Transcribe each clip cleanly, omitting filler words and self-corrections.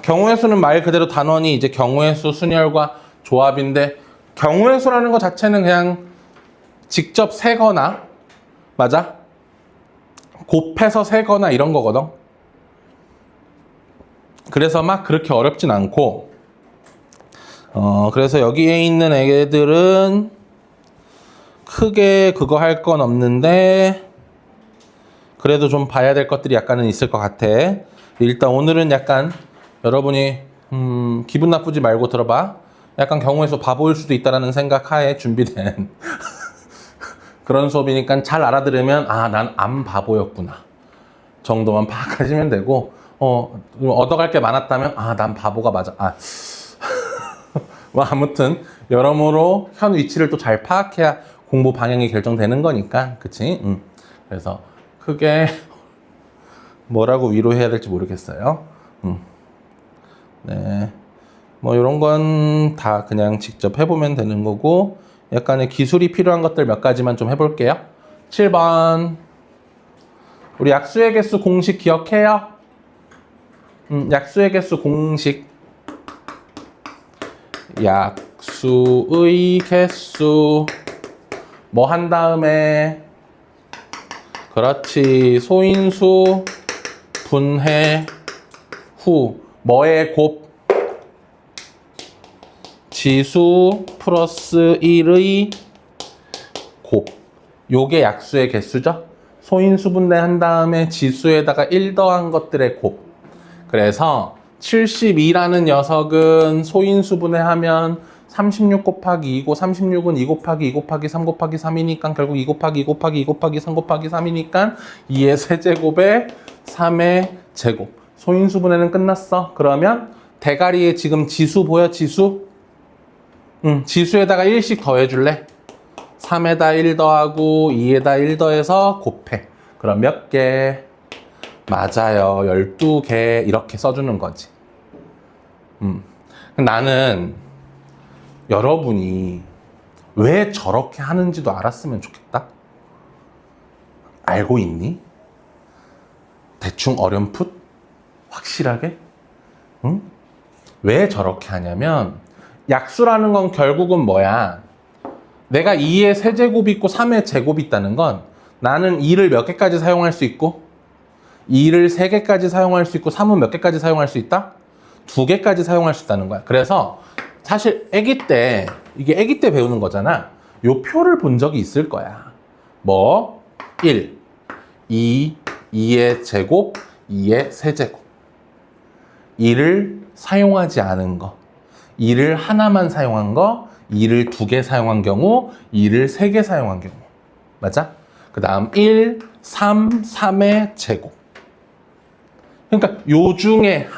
경우의 수는 말 그대로 단원이 이제 경우의 수, 순열과 조합인데, 경우의 수라는 것 자체는 그냥 직접 세거나, 맞아? 곱해서 세거나 이런 거거든. 그래서 막 그렇게 어렵진 않고, 그래서 여기에 있는 애들은 크게 그거 할 건 없는데, 그래도 좀 봐야 될 것들이 약간은 있을 것 같아. 일단 오늘은 약간 여러분이 기분 나쁘지 말고 들어봐. 약간 경우의 수 바보일 수도 있다라는 생각하에 준비된 그런 수업이니까 잘 알아들으면 난 안 바보였구나 정도만 파악하시면 되고, 얻어갈 게 많았다면 난 바보가 맞아. 뭐 아무튼 여러모로 현 위치를 또 잘 파악해야 공부 방향이 결정되는 거니까, 그치? 그래서 크게 뭐라고 위로해야 될지 모르겠어요. 네, 뭐 이런 건 다 그냥 직접 해보면 되는 거고, 약간의 기술이 필요한 것들 몇 가지만 좀 해볼게요. 7번 우리 약수의 개수 공식 기억해요? 약수의 개수 공식. 약수의 개수 뭐 한 다음에, 그렇지, 소인수 분해 후 뭐의 곱? 지수 플러스 1의 곱. 요게 약수의 개수죠. 소인수 분해한 다음에 지수에다가 1 더한 것들의 곱. 그래서 72라는 녀석은 소인수 분해하면 36 곱하기 2고, 36은 2 곱하기 2 곱하기 3 곱하기 3이니까 결국 2 곱하기 2 곱하기 2 곱하기 3 곱하기 3이니까 2의 세제곱에 3의 제곱. 소인수 분해는 끝났어. 그러면 대가리에 지금 지수 보여? 지수? 지수에다가 1씩 더해줄래? 3에다 1 더하고 2에다 1 더해서 곱해. 그럼 몇 개? 맞아요. 12개. 이렇게 써주는 거지. 나는 여러분이 왜 저렇게 하는지도 알았으면 좋겠다. 알고 있니? 대충 어렴풋? 확실하게? 응? 왜 저렇게 하냐면, 약수라는 건 결국은 뭐야? 내가 2의 세제곱이 있고 3의 제곱이 있다는 건, 나는 2를 몇 개까지 사용할 수 있고, 2를 3개까지 사용할 수 있고, 3은 몇 개까지 사용할 수 있다? 2개까지 사용할 수 있다는 거야. 그래서 사실 이게 아기 때 배우는 거잖아. 요 표를 본 적이 있을 거야. 뭐 1, 2, 2의 제곱, 2의 세제곱. 2를 사용하지 않은 거, 2를 하나만 사용한 거, 2를 2개 사용한 경우, 2를 3개 사용한 경우. 맞아? 그 다음 1, 3, 3의 제곱. 그러니까 요 중에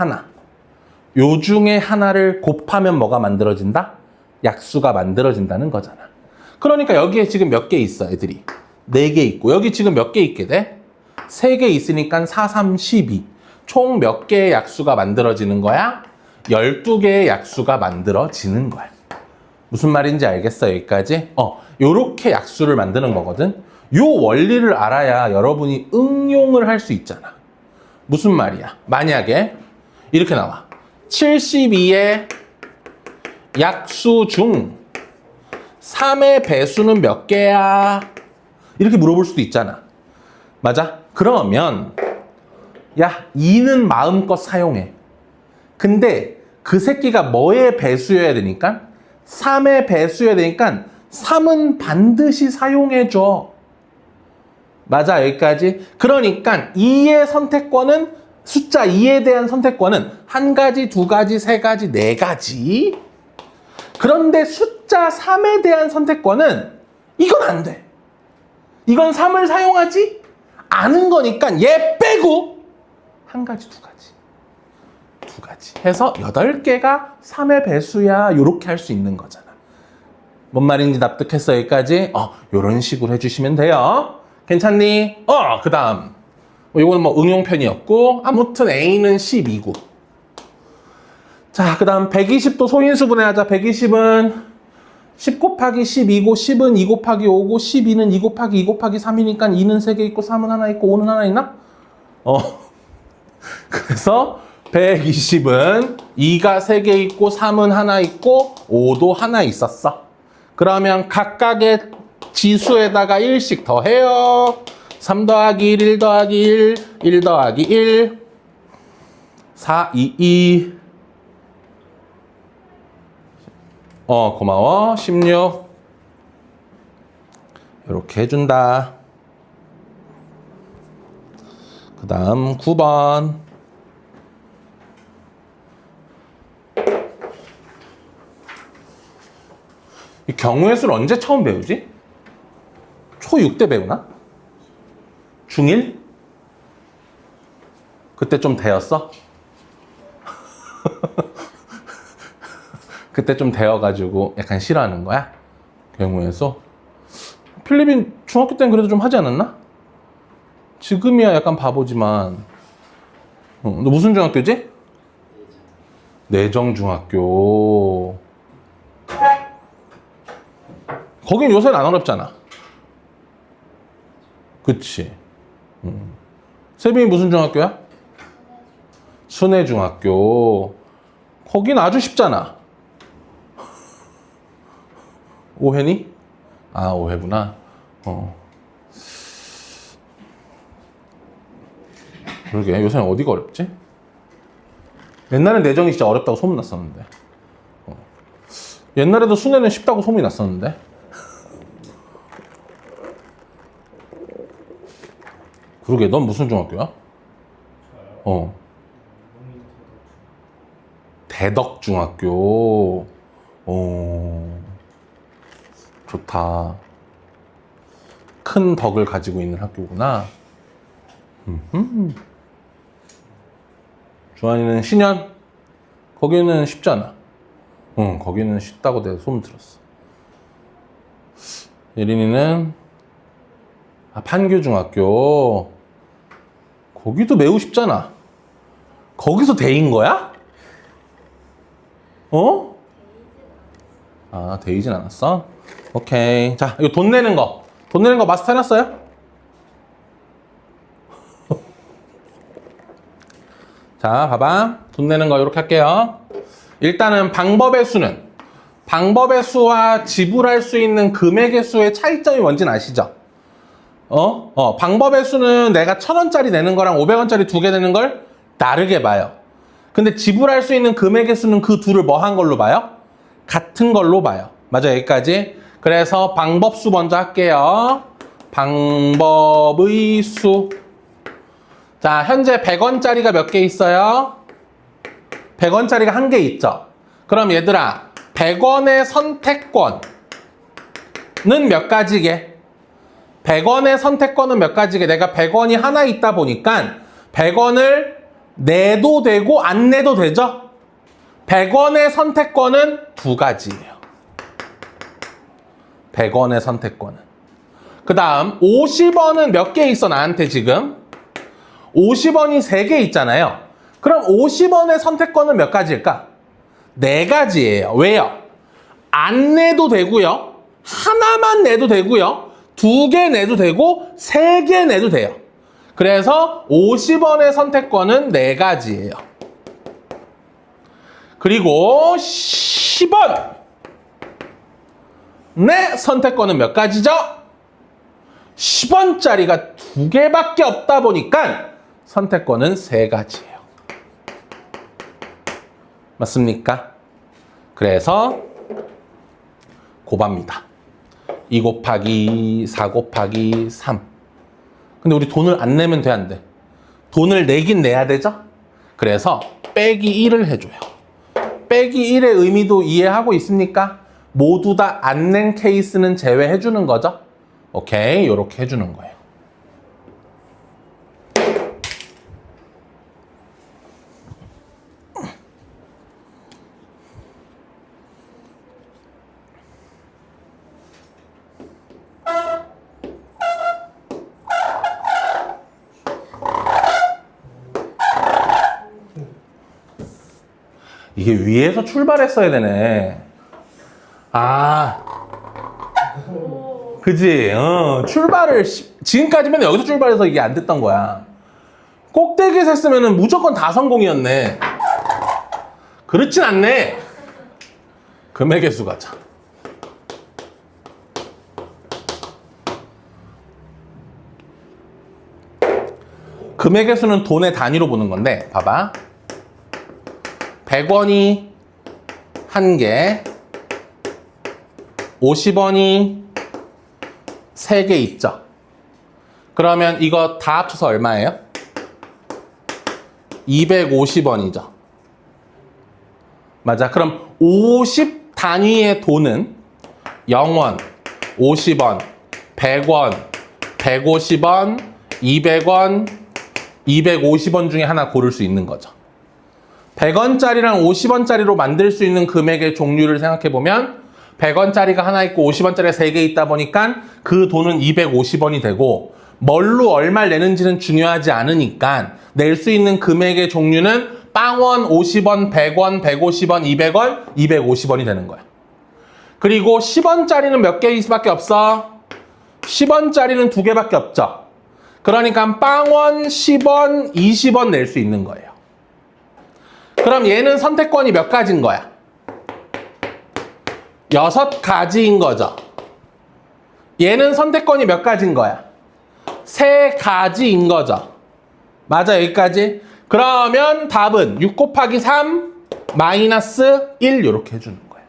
하나를 곱하면 뭐가 만들어진다? 약수가 만들어진다는 거잖아. 그러니까 여기에 지금 몇 개 있어, 애들이? 4개 있고, 여기 지금 몇 개 있게 돼? 3개 있으니까 4, 3, 12. 총 몇 개의 약수가 만들어지는 거야? 12개의 약수가 만들어지는 거야. 무슨 말인지 알겠어, 여기까지? 요렇게 약수를 만드는 거거든? 요 원리를 알아야 여러분이 응용을 할 수 있잖아. 무슨 말이야? 만약에 이렇게 나와. 72의 약수 중 3의 배수는 몇 개야? 이렇게 물어볼 수도 있잖아. 맞아? 그러면 2는 마음껏 사용해. 근데 그 새끼가 뭐의 배수여야 되니까? 3의 배수여야 되니까 3은 반드시 사용해줘. 맞아, 여기까지? 그러니까 2의 선택권은, 숫자 2에 대한 선택권은 1가지, 2가지, 3가지, 4가지. 그런데 숫자 3에 대한 선택권은 이건 안 돼. 이건 3을 사용하지 않은 거니까 얘 빼고 1가지, 2가지 해서 8개가 3의 배수야. 요렇게 할 수 있는 거잖아. 뭔 말인지 납득했어, 여기까지? 요런 식으로 해주시면 돼요. 괜찮니? 그 다음. 이거는 뭐 응용편이었고, 아무튼 A는 12고. 자, 그 다음 120도 소인수 분해하자. 120은 10 곱하기 12고, 10은 2 곱하기 5고, 12는 2 곱하기 2 곱하기 3이니까 2는 3개 있고, 3은 하나 있고, 5는 하나 있나? 그래서 120은 2가 3개 있고 3은 하나 있고 5도 하나 있었어. 그러면 각각의 지수에다가 1씩 더해요. 3 더하기 1, 1 더하기 1, 1 더하기 1, 4, 2, 2. 고마워. 16. 이렇게 해준다. 그 다음 9번. 이 경우의 수를 언제 처음 배우지? 초6 때 배우나? 중1? 그때 좀 되었어? 그때 좀 되어가지고 약간 싫어하는 거야? 경우의 수? 필립인 중학교 때는 그래도 좀 하지 않았나? 지금이야 약간 바보지만. 너 무슨 중학교지? 내정중학교. 거긴 요새는 안 어렵잖아. 그치? 세빈이 무슨 중학교야? 순회중학교. 거긴 아주 쉽잖아. 오해니? 아, 오해구나. 그러게, 요새는 어디가 어렵지? 옛날엔 내정이 진짜 어렵다고 소문났었는데. 옛날에도 순회는 쉽다고 소문이 났었는데. 그러게, 넌 무슨 중학교야? 대덕중학교. 좋다. 큰 덕을 가지고 있는 학교구나. 주한이는 신현? 거기는 쉽잖아. 거기는 쉽다고 내가 소문 들었어. 예린이는 판교중학교. 거기도 매우 쉽잖아. 거기서 대인 거야? 아, 데이진 않았어? 오케이. 자, 이거 돈 내는 거. 돈 내는 거 마스터 해놨어요? 자, 봐봐. 돈 내는 거 이렇게 할게요. 일단은 방법의 수는 방법의 수와 지불할 수 있는 금액의 수의 차이점이 뭔지는 아시죠? 방법의 수는 내가 1,000원짜리 내는 거랑 500원짜리 2개 내는 걸 다르게 봐요. 근데 지불할 수 있는 금액의 수는 그 둘을 뭐 한 걸로 봐요? 같은 걸로 봐요. 맞아, 여기까지. 그래서 방법수 먼저 할게요. 방법의 수. 자, 현재 100원짜리가 몇 개 있어요? 100원짜리가 1개 있죠? 그럼 얘들아, 100원의 선택권은 몇 가지게? 100원의 선택권은 몇 가지게? 내가 100원이 하나 있다 보니까 100원을 내도 되고 안 내도 되죠? 100원의 선택권은 2가지예요. 100원의 선택권은. 그 다음 50원은 몇 개 있어 나한테 지금? 50원이 3개 있잖아요. 그럼 50원의 선택권은 몇 가지일까? 4가지예요. 왜요? 안 내도 되고요. 하나만 내도 되고요. 2개 내도 되고 3개 내도 돼요. 그래서 50원의 선택권은 4가지예요. 그리고 10원 내 선택권은 몇 가지죠? 10원짜리가 2개밖에 없다 보니까 선택권은 3가지예요. 맞습니까? 그래서 곱합니다. 2 곱하기 4 곱하기 3. 근데 우리 돈을 안 내면 돼, 안 돼? 돈을 내긴 내야 되죠? 그래서 빼기 1을 해줘요. 빼기 1의 의미도 이해하고 있습니까? 모두 다 안 낸 케이스는 제외해 주는 거죠? 오케이, 이렇게 해주는 거예요. 이게 위에서 출발했어야 되네. 아, 그지? 출발을 지금까지면 여기서 출발해서 이게 안 됐던 거야. 꼭대기에서 했으면 무조건 다 성공이었네. 그렇진 않네. 금액의 수 가자. 금액의 수는 돈의 단위로 보는 건데 봐봐. 100원이 1개, 50원이 3개 있죠. 그러면 이거 다 합쳐서 얼마예요? 250원이죠. 맞아. 그럼 50 단위의 돈은 0원, 50원, 100원, 150원, 200원, 250원 중에 하나 고를 수 있는 거죠. 100원짜리랑 50원짜리로 만들 수 있는 금액의 종류를 생각해보면 100원짜리가 하나 있고 50원짜리가 3개 있다 보니까 그 돈은 250원이 되고 뭘로 얼마를 내는지는 중요하지 않으니까 낼 수 있는 금액의 종류는 빵원, 50원, 100원, 150원, 200원, 250원이 되는 거야. 그리고 10원짜리는 몇 개밖에 없어? 10원짜리는 2개밖에 없죠. 그러니까 빵원, 10원, 20원 낼 수 있는 거예요. 그럼 얘는 선택권이 몇 가지인 거야? 6가지인 거죠. 얘는 선택권이 몇 가지인 거야? 3가지인 거죠. 맞아, 여기까지? 그러면 답은 6 곱하기 3 마이너스 1 이렇게 해주는 거야.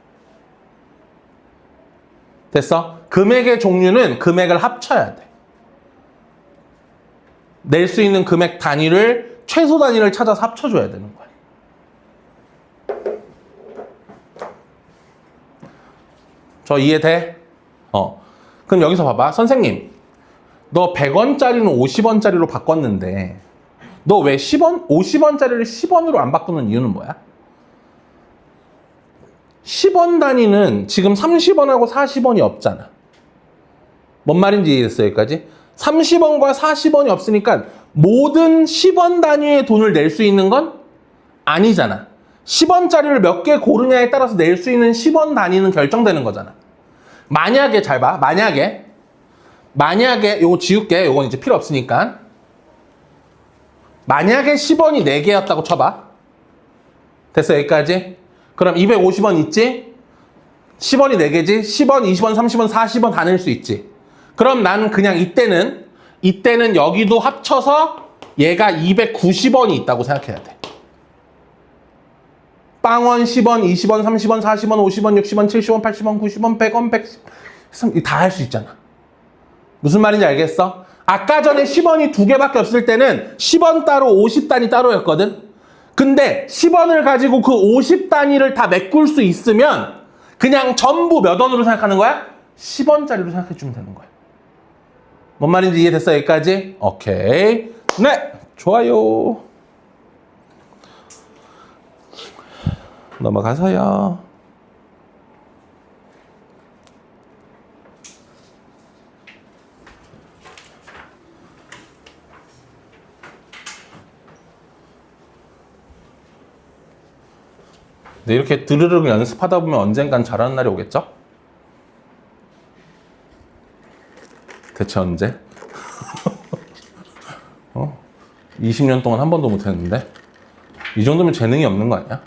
됐어? 금액의 종류는 금액을 합쳐야 돼. 낼 수 있는 금액 단위를 최소 단위를 찾아서 합쳐줘야 되는 거야. 저 이해돼? 그럼 여기서 봐봐. 선생님, 너 100원짜리는 50원짜리로 바꿨는데 너 왜 50원짜리를 10원으로 안 바꾸는 이유는 뭐야? 10원 단위는 지금 30원하고 40원이 없잖아. 뭔 말인지 이해됐어, 여기까지? 30원과 40원이 없으니까 모든 10원 단위의 돈을 낼 수 있는 건 아니잖아. 10원짜리를 몇 개 고르냐에 따라서 낼 수 있는 10원 단위는 결정되는 거잖아. 만약에, 잘 봐. 만약에, 요거 지울게. 요건 이제 필요 없으니까. 만약에 10원이 4개였다고 쳐봐. 됐어, 여기까지? 그럼 250원 있지? 10원이 4개지? 10원, 20원, 30원, 40원 다 낼 수 있지? 그럼 나는 그냥 이때는 여기도 합쳐서 얘가 290원이 있다고 생각해야 돼. 빵원, 10원, 20원, 30원, 40원, 50원, 60원, 70원, 80원, 90원, 100원, 100원 다 할 수 있잖아. 무슨 말인지 알겠어? 아까 전에 10원이 2개밖에 없을 때는 10원 따로 50단위 따로였거든. 근데 10원을 가지고 그 50단위를 다 메꿀 수 있으면 그냥 전부 몇 원으로 생각하는 거야? 10원짜리로 생각해주면 되는 거야. 뭔 말인지 이해됐어, 여기까지? 오케이. 네, 좋아요. 넘어가서요. 네, 이렇게 드르륵 연습하다 보면 언젠간 잘하는 날이 오겠죠? 대체 언제? 20년 동안 한 번도 못했는데? 이 정도면 재능이 없는 거 아니야?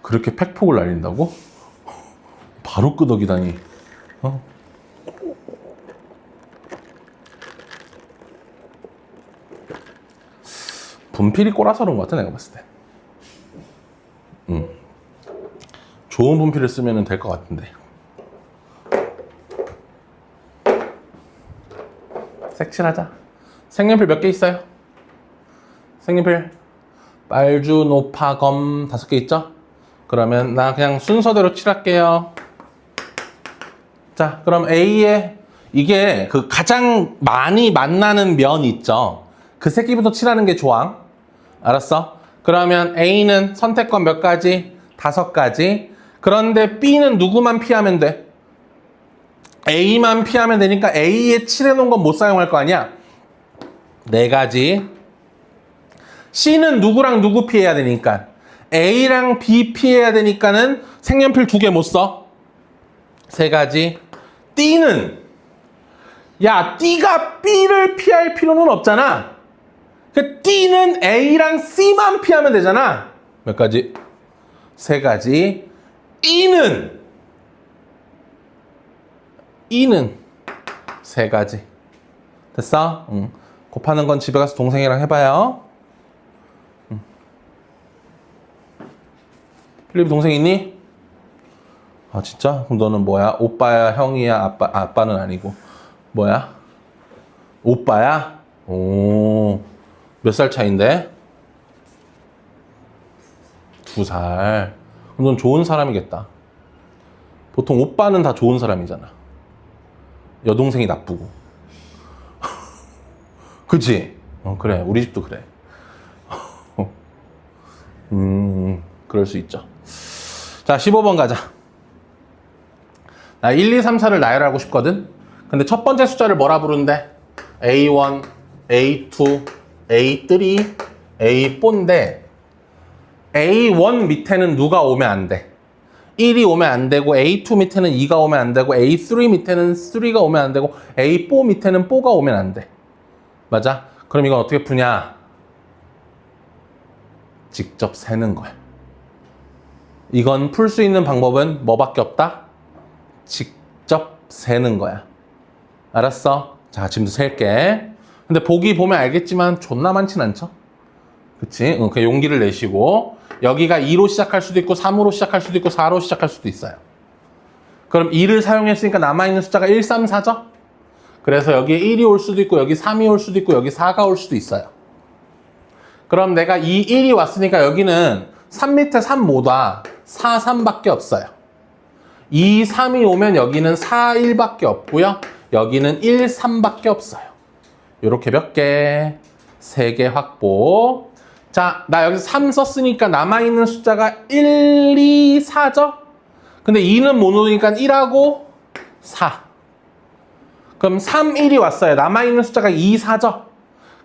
그렇게 팩폭을 날린다고? 바로 끄덕이다니. 분필이 꼬라서 그런 것 같아, 내가 봤을 때. 좋은 분필을 쓰면 될 것 같은데. 색칠하자. 색연필 몇 개 있어요? 색연필 빨주, 노파, 검 5개 있죠? 그러면 나 그냥 순서대로 칠할게요. 자, 그럼 A에 이게 그 가장 많이 만나는 면 있죠? 그 새끼부터 칠하는 게 좋아. 알았어? 그러면 A는 선택권 몇 가지? 5가지. 그런데 B는 누구만 피하면 돼? A만 피하면 되니까 A에 칠해놓은 건 못 사용할 거 아니야? 4가지. C는 누구랑 누구 피해야 되니까 A랑 B 피해야 되니까는 색연필 2개 못 써. 3가지. D는 야, D가 B를 피할 필요는 없잖아. 그 D는 A랑 C만 피하면 되잖아. 몇 가지? 세 가지. E는 세 가지. 됐어? 응. 곱하는 건 집에 가서 동생이랑 해봐요. 응. 필립 동생 있니? 아 진짜? 그럼 너는 뭐야? 오빠야, 형이야, 아빠는 아니고 뭐야? 오빠야? 오, 몇 살 차인데? 2살. 그럼 넌 좋은 사람이겠다. 보통 오빠는 다 좋은 사람이잖아. 여동생이 나쁘고. 그치? 그래. 우리 집도 그래. 그럴 수 있죠. 자, 15번 가자. 나 1, 2, 3, 4를 나열하고 싶거든? 근데 첫 번째 숫자를 뭐라 부르는데? A1, A2, A3, A4인데 A1 밑에는 누가 오면 안 돼? 1이 오면 안 되고 A2 밑에는 2가 오면 안 되고 A3 밑에는 3가 오면 안 되고 A4 밑에는 4가 오면 안 돼. 맞아? 그럼 이건 어떻게 푸냐? 직접 세는 거야. 이건 풀 수 있는 방법은 뭐밖에 없다? 직접 세는 거야. 알았어? 자, 지금도 셀게. 근데 보기 보면 알겠지만 존나 많진 않죠? 그치? 그 용기를 내시고 여기가 2로 시작할 수도 있고 3으로 시작할 수도 있고 4로 시작할 수도 있어요. 그럼 2를 사용했으니까 남아있는 숫자가 1, 3, 4죠? 그래서 여기에 1이 올 수도 있고 여기 3이 올 수도 있고 여기 4가 올 수도 있어요. 그럼 내가 이 1이 왔으니까 여기는 3 밑에 3 못 와. 4, 3밖에 없어요. 2, 3이 오면 여기는 4, 1밖에 없고요. 여기는 1, 3밖에 없어요. 요렇게 몇 개? 3개 확보. 자, 나 여기서 3 썼으니까 남아있는 숫자가 1, 2, 4죠? 근데 2는 못 오니까 1하고 4. 그럼 3, 1이 왔어요. 남아있는 숫자가 2, 4죠?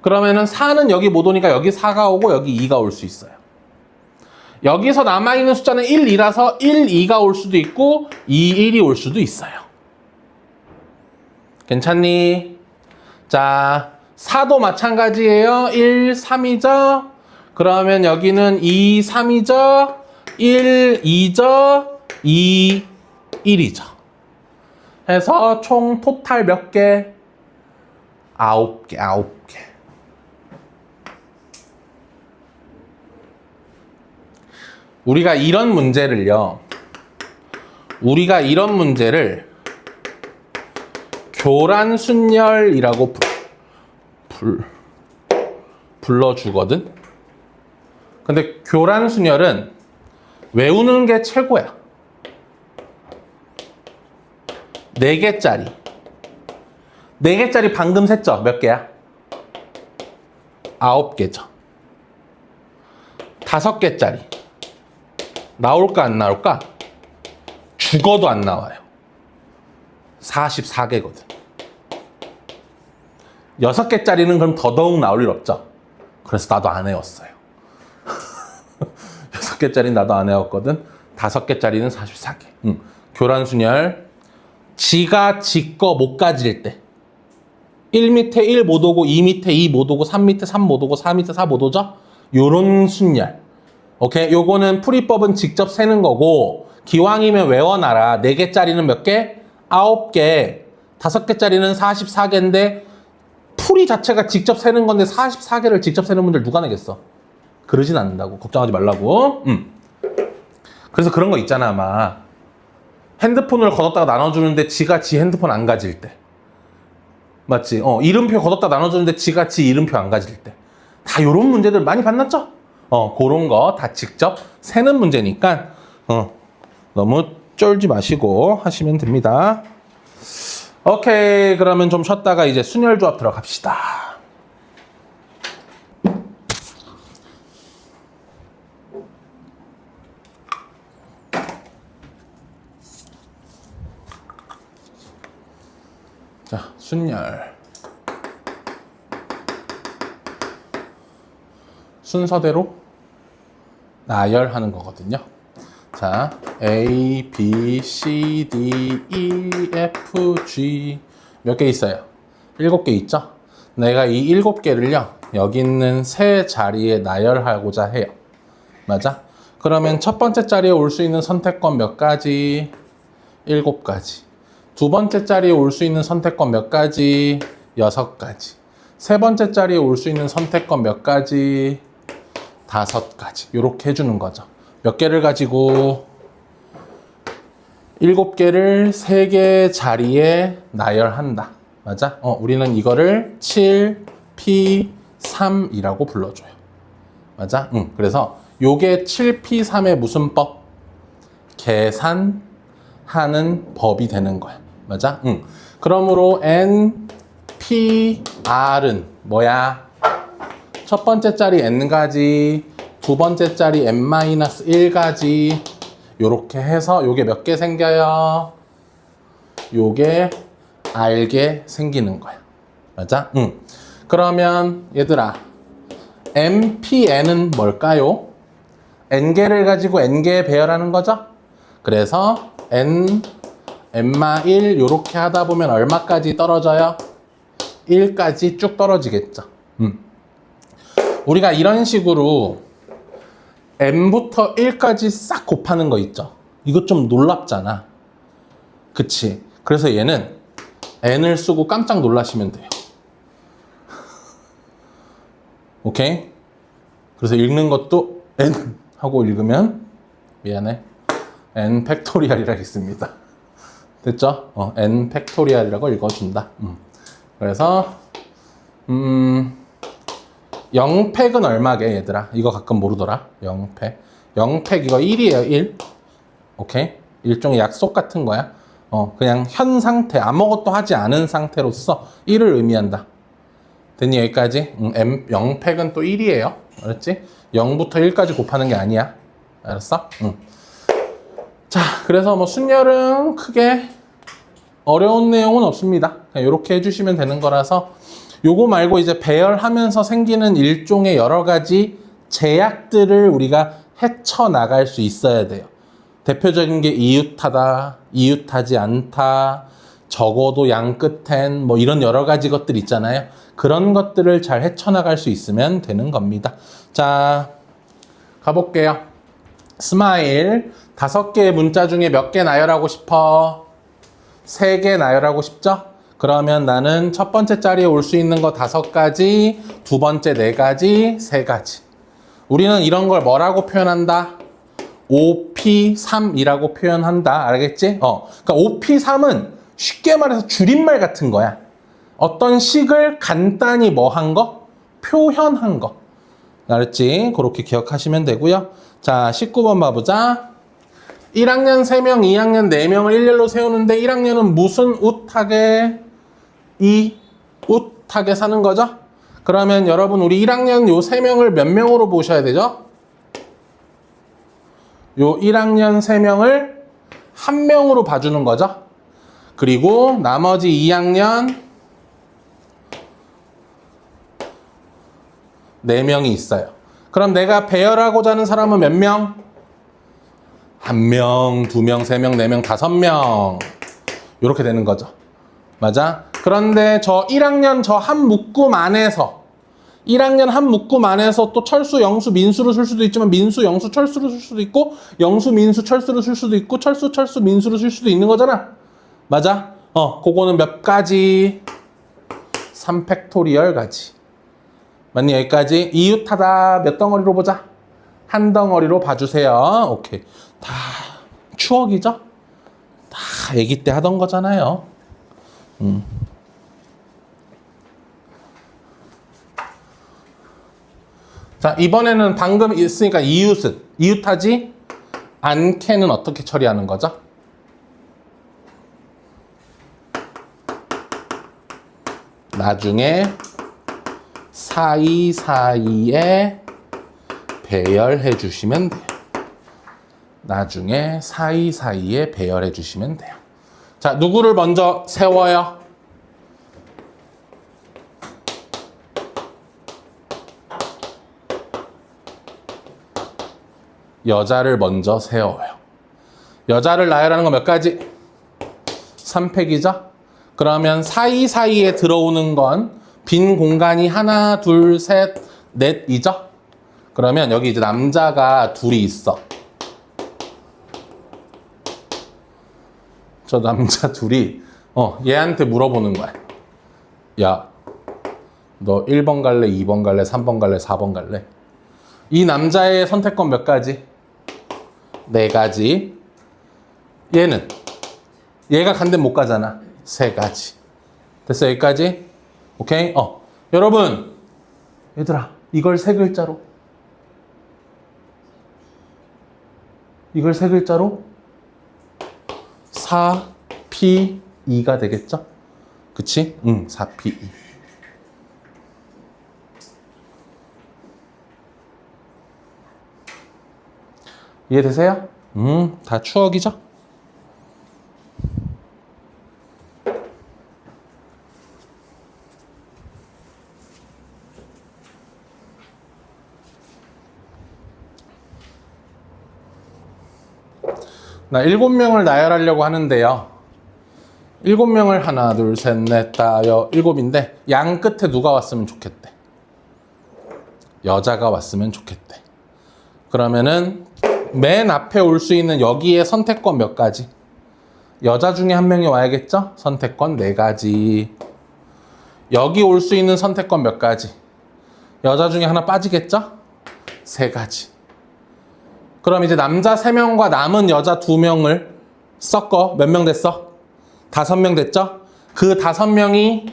그러면은 4는 여기 못 오니까 여기 4가 오고 여기 2가 올 수 있어요. 여기서 남아있는 숫자는 1, 2라서 1, 2가 올 수도 있고 2, 1이 올 수도 있어요. 괜찮니? 자, 4도 마찬가지예요. 1, 3이죠? 그러면 여기는 2, 3이죠? 1, 2죠? 2, 1이죠. 해서 총 토탈 몇 개? 9개, 9개. 우리가 이런 문제를 교란순열이라고 불러주거든. 근데 교란순열은 외우는 게 최고야. 4개짜리. 4개짜리 방금 셌죠? 몇 개야? 9개죠. 5개짜리. 나올까 안 나올까? 죽어도 안 나와요. 44개거든. 6개짜리는 그럼 더더욱 나올 일 없죠. 그래서 나도 안 외웠어요. 6개짜리는 나도 안 외웠거든. 5개짜리는 44개. 교란순열. 지가 지 거 못 가질 때. 1 밑에 1 못 오고 2 밑에 2 못 오고 3 밑에 3 못 오고 4 밑에 4 못 오죠? 요런 순열. 오케이? 요거는 풀이법은 직접 세는 거고 기왕이면 외워놔라. 4개짜리는 몇 개? 9개. 5개짜리는 44개인데 풀이 자체가 직접 세는 건데 44개를 직접 세는 분들 누가 내겠어? 그러진 않는다고. 걱정하지 말라고. 그래서 그런 거 있잖아. 아마 핸드폰을 걷었다가 나눠주는데 지가 지 핸드폰 안 가질 때. 맞지? 이름표 걷었다 나눠주는데 지가 지 이름표 안 가질 때. 다 요런 문제들 많이 봤났죠? 그런 거 다 직접 세는 문제니까 너무 쫄지 마시고 하시면 됩니다. 오케이, 그러면 좀 쉬었다가 이제 순열조합 들어갑시다. 자, 순열. 순서대로 나열하는 거거든요. 자, A, B, C, D, E, F, G 몇 개 있어요? 7개 있죠? 내가 이 7개를요, 여기 있는 세 자리에 나열하고자 해요. 맞아? 그러면 첫 번째 자리에 올 수 있는 선택권 몇 가지? 7가지. 두 번째 자리에 올 수 있는 선택권 몇 가지? 6가지. 세 번째 자리에 올 수 있는 선택권 몇 가지? 5가지. 이렇게 해주는 거죠. 몇 개를 가지고? 7개를 3개 자리에 나열한다. 맞아? 우리는 이거를 7P3이라고 불러줘요. 맞아? 그래서 요게 7P3의 무슨 법? 계산하는 법이 되는 거야. 맞아? 그러므로 NPR은 뭐야? 첫 번째 자리 N가지, 두 번째 자리 N-1가지, 요렇게 해서 요게 몇 개 생겨요? 요게 알게 생기는 거야. 맞아? 그러면 얘들아, MPN은 뭘까요? N개를 가지고 N개 배열하는 거죠? 그래서 N-1 요렇게 하다 보면 얼마까지 떨어져요? 1까지 쭉 떨어지겠죠. 우리가 이런 식으로 N부터 1까지 싹 곱하는 거 있죠? 이거 좀 놀랍잖아. 그치? 그래서 얘는 N을 쓰고 깜짝 놀라시면 돼요. 오케이? 그래서 읽는 것도 N 하고 읽으면 미안해. N 팩토리얼이라 있습니다. 됐죠? N 팩토리얼이라고 읽어준다. 그래서 0팩은 얼마게 얘들아? 이거 가끔 모르더라. 0팩. 0팩 이거 1이에요. 1. 오케이? 일종의 약속 같은 거야. 그냥 현 상태, 아무것도 하지 않은 상태로서 1을 의미한다. 됐니? 여기까지? 0팩은 또 1이에요. 알았지? 0부터 1까지 곱하는 게 아니야. 알았어? 자, 그래서 뭐 순열은 크게 어려운 내용은 없습니다. 그냥 이렇게 해주시면 되는 거라서 요거 말고 이제 배열하면서 생기는 일종의 여러 가지 제약들을 우리가 헤쳐나갈 수 있어야 돼요. 대표적인 게 이웃하다, 이웃하지 않다, 적어도 양 끝엔 뭐 이런 여러 가지 것들 있잖아요. 그런 것들을 잘 헤쳐나갈 수 있으면 되는 겁니다. 자, 가볼게요. 스마일. 5개의 문자 중에 몇 개 나열하고 싶어? 3개 나열하고 싶죠? 그러면 나는 첫 번째 자리에 올 수 있는 거 5가지, 두 번째 4가지, 3가지. 우리는 이런 걸 뭐라고 표현한다? OP3이라고 표현한다. 알겠지? 그러니까 OP3은 쉽게 말해서 줄임말 같은 거야. 어떤 식을 간단히 뭐 한 거? 표현한 거. 알았지? 그렇게 기억하시면 되고요. 자, 19번 봐보자. 1학년 3명, 2학년 4명을 일렬로 세우는데 1학년은 무슨 웃하게? 이 웃하게 사는 거죠? 그러면 여러분 우리 1학년 요 3명을 몇 명으로 보셔야 되죠? 요 1학년 3명을 1명으로 봐주는 거죠? 그리고 나머지 2학년 4명이 있어요. 그럼 내가 배열하고자 하는 사람은 몇 명? 1명, 2명, 3명, 4명, 5명. 이렇게 되는 거죠. 맞아? 그런데 저 1학년 저 한 묶음 안에서 1학년 한 묶음 안에서 또 철수, 영수, 민수로 쓸 수도 있지만 민수, 영수, 철수로 쓸 수도 있고 영수, 민수, 철수로 쓸 수도 있고 철수, 철수, 민수로 쓸 수도 있는 거잖아. 맞아? 그거는 몇 가지? 3팩토리얼 가지. 맞니? 여기까지. 이웃하다 몇 덩어리로 보자? 한 덩어리로 봐주세요. 오케이. 다 추억이죠? 다 아기 때 하던 거잖아요. 자, 이번에는 방금 있으니까 이웃은 이웃하지 않게는 어떻게 처리하는 거죠? 나중에 사이사이에 배열해 주시면 돼요. 나중에 사이사이에 배열해 주시면 돼요. 자, 누구를 먼저 세워요? 여자를 먼저 세워요. 여자를 나열하는 거 몇 가지? 3팩이죠? 그러면 사이사이에 들어오는 건 빈 공간이 하나, 둘, 셋, 넷이죠? 그러면 여기 이제 남자가 둘이 있어. 저 남자 둘이 얘한테 물어보는 거야. 야, 너 1번 갈래, 2번 갈래, 3번 갈래, 4번 갈래? 이 남자의 선택권 몇 가지? 4가지. 얘가 간 데는 못 가잖아. 3가지. 됐어, 여기까지? 오케이? 여러분, 얘들아, 이걸 3글자로? 이걸 3글자로? 4P2가 되겠죠? 그치? 4P2. 이해되세요? 다 추억이죠? 나 7명을 나열하려고 하는데요. 7명을 하나, 둘, 셋, 넷, 다, 7인데 양 끝에 누가 왔으면 좋겠대? 여자가 왔으면 좋겠대. 그러면은 맨 앞에 올 수 있는 여기에 선택권 몇 가지? 여자 중에 한 명이 와야겠죠? 선택권 4가지. 여기 올 수 있는 선택권 몇 가지? 여자 중에 하나 빠지겠죠? 3가지. 그럼 이제 남자 3명과 남은 여자 2명을 섞어. 몇 명 됐어? 5명 됐죠? 그 5명이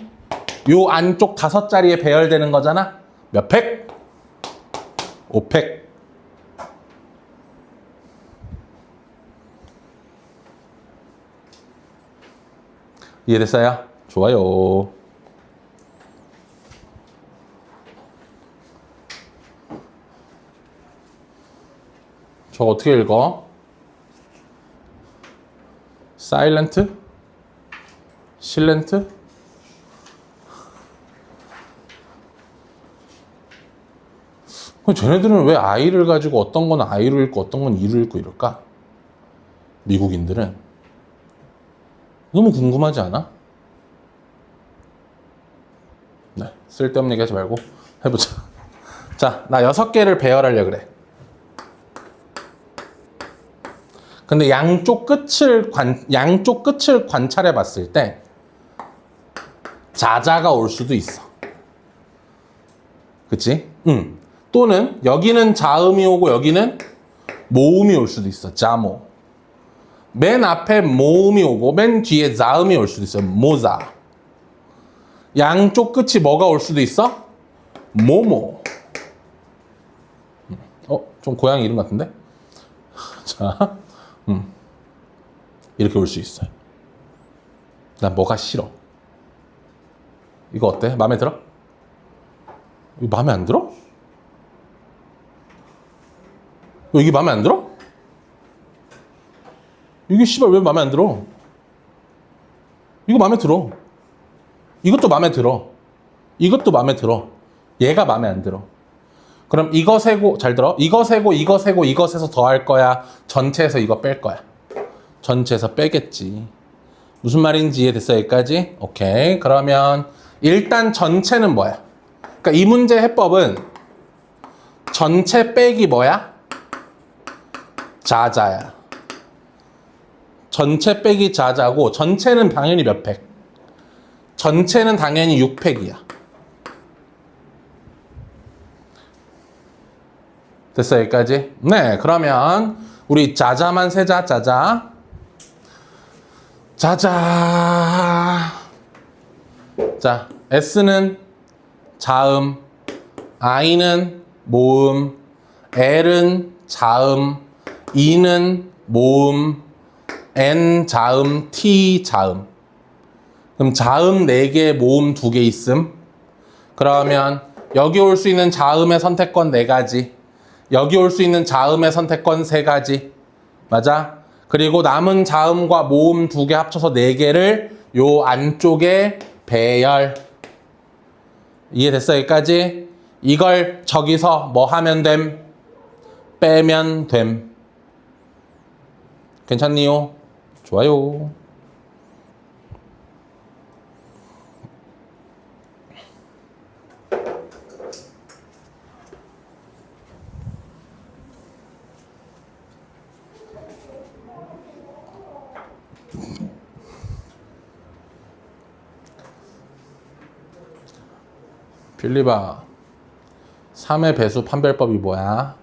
요 안쪽 5자리에 배열되는 거잖아? 몇 팩? 5팩. 이해됐어요? 좋아요. 저거 어떻게 읽어? 사일렌트? 실렌트? 그럼 쟤네들은 왜 I를 가지고 어떤 건 I로 읽고 어떤 건 E로 읽고 이럴까? 미국인들은. 너무 궁금하지 않아? 네, 쓸데없는 얘기 하지 말고 해보자. 자, 나 6개를 배열하려고 그래. 근데 양쪽 끝을 관찰해 봤을 때 자자가 올 수도 있어. 그치? 또는 여기는 자음이 오고 여기는 모음이 올 수도 있어. 자모. 맨 앞에 모음이 오고 맨 뒤에 자음이 올 수도 있어. 모자. 양쪽 끝이 뭐가 올 수도 있어? 모모. 좀 고양이 이름 같은데? 자, 이렇게 올 수 있어요. 난 뭐가 싫어? 이거 어때? 마음에 들어? 이거 마음에 안 들어? 이게 마음에 안 들어? 이게 씨발 왜 마음에 안 들어? 이거 마음에 들어. 이것도 마음에 들어. 이것도 마음에 들어. 얘가 마음에 안 들어. 그럼 이거 세고, 잘 들어. 이거 세고, 이거 세고, 이거 세서 더 할 거야. 전체에서 이거 뺄 거야. 전체에서 빼겠지. 무슨 말인지 이해됐어? 여기까지? 오케이. 그러면 일단 전체는 뭐야? 그러니까 이 문제 해법은 전체 빼기 뭐야? 자자야. 전체 빼기 자자고 전체는 당연히 몇 팩? 전체는 당연히 6팩이야. 됐어 여기까지? 네, 그러면 우리 자자만 세자. 자자. 자, S는 자음, I는 모음, L은 자음, E는 모음, N 자음, T 자음. 그럼 자음 4개, 모음 2개 있음. 그러면 여기 올 수 있는 자음의 선택권 4가지. 여기 올 수 있는 자음의 선택권 3가지. 맞아? 그리고 남은 자음과 모음 2개 합쳐서 4개를 요 안쪽에 배열. 이해됐어 여기까지? 이걸 저기서 뭐 하면 됨? 빼면 됨. 괜찮니요? 좋아요. 필리바 3의 배수 판별법이 뭐야?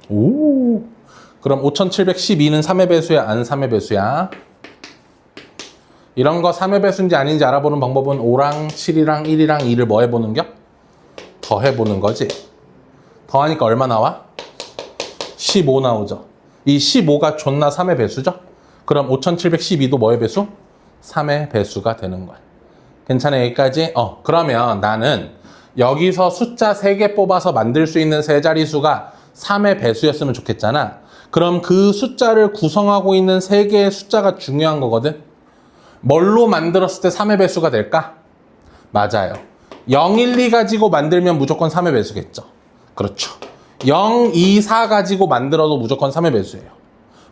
오, 그럼 5712는 3의 배수야, 안 3의 배수야? 이런 거 3의 배수인지 아닌지 알아보는 방법은 5랑 7이랑 1이랑 2를 뭐 해보는겨? 더해보는 거지. 더하니까 얼마 나와? 15 나오죠. 이 15가 존나 3의 배수죠? 그럼 5712도 뭐의 배수? 3의 배수가 되는 거야. 괜찮아, 여기까지? 그러면 나는 여기서 숫자 3개 뽑아서 만들 수 있는 세 자리수가 3의 배수였으면 좋겠잖아. 그럼 그 숫자를 구성하고 있는 3개의 숫자가 중요한 거거든. 뭘로 만들었을 때 3의 배수가 될까? 맞아요. 0, 1, 2 가지고 만들면 무조건 3의 배수겠죠. 그렇죠. 0, 2, 4 가지고 만들어도 무조건 3의 배수예요.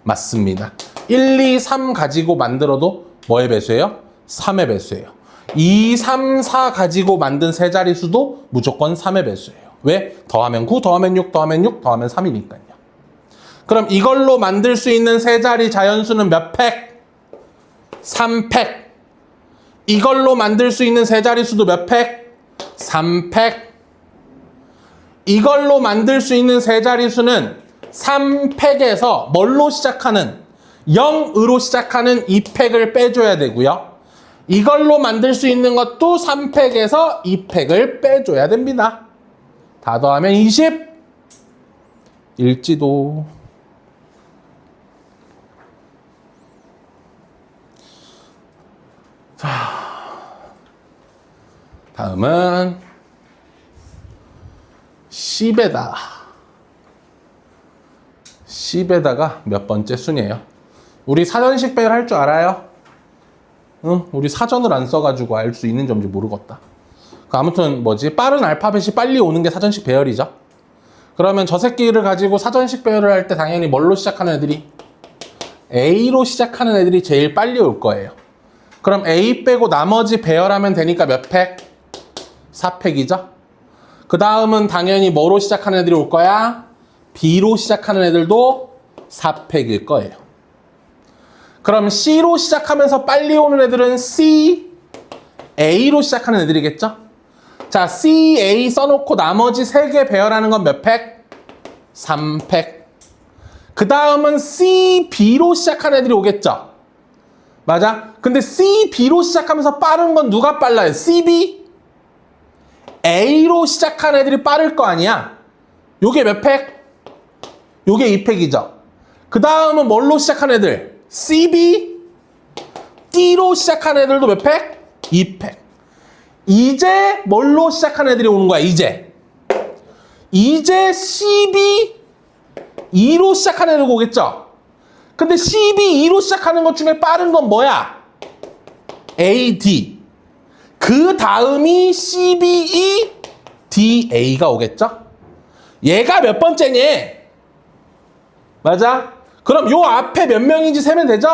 맞습니다. 1, 2, 3 가지고 만들어도 뭐의 배수예요? 3의 배수예요. 2, 3, 4 가지고 만든 세 자리수도 무조건 3의 배수예요. 왜? 더하면 9, 더하면 6, 더하면 6, 더하면 3이니까요. 그럼 이걸로 만들 수 있는 세 자리 자연수는 몇 팩? 3팩. 이걸로 만들 수 있는 세 자리수도 몇 팩? 3팩. 이걸로 만들 수 있는 세 자리수는 3팩에서 뭘로 시작하는? 0으로 시작하는 2팩을 빼줘야 되고요. 이걸로 만들 수 있는 것도 3팩에서 2팩을 빼줘야 됩니다. 다 더하면 20. 일지도. 자, 다음은 10에다. 10에다가 몇 번째 순이에요? 우리 사전식 배열 할 줄 알아요? 응? 우리 사전을 안 써가지고 알 수 있는 점인지 모르겠다. 아무튼 빠른 알파벳이 빨리 오는 게 사전식 배열이죠. 그러면 저 새끼를 가지고 사전식 배열을 할 때 당연히 뭘로 시작하는 애들이? A로 시작하는 애들이 제일 빨리 올 거예요. 그럼 A 빼고 나머지 배열하면 되니까 몇 팩? 4팩이죠. 그 다음은 당연히 뭐로 시작하는 애들이 올 거야? B로 시작하는 애들도 4팩일 거예요. 그럼 C로 시작하면서 빨리 오는 애들은 C, A로 시작하는 애들이겠죠? 자, C, A 써놓고 나머지 3개 배열하는 건 몇 팩? 3팩. 그 다음은 C, B로 시작하는 애들이 오겠죠? 맞아? 근데 C, B로 시작하면서 빠른 건 누가 빨라요? C, B? A로 시작하는 애들이 빠를 거 아니야? 요게 몇 팩? 요게 2팩이죠. 그 다음은 뭘로 시작하는 애들? C, B? D로 시작하는 애들도 몇 팩? 2팩. 이제 뭘로 시작하는 애들이 오는 거야? 이제 C, B, E로 시작하는 애들 오겠죠? 근데 C, B, E로 시작하는 것 중에 빠른 건 뭐야? A, D. 그 다음이 C, B, E, D, A가 오겠죠? 얘가 몇 번째니? 맞아? 그럼 요 앞에 몇 명인지 세면 되죠?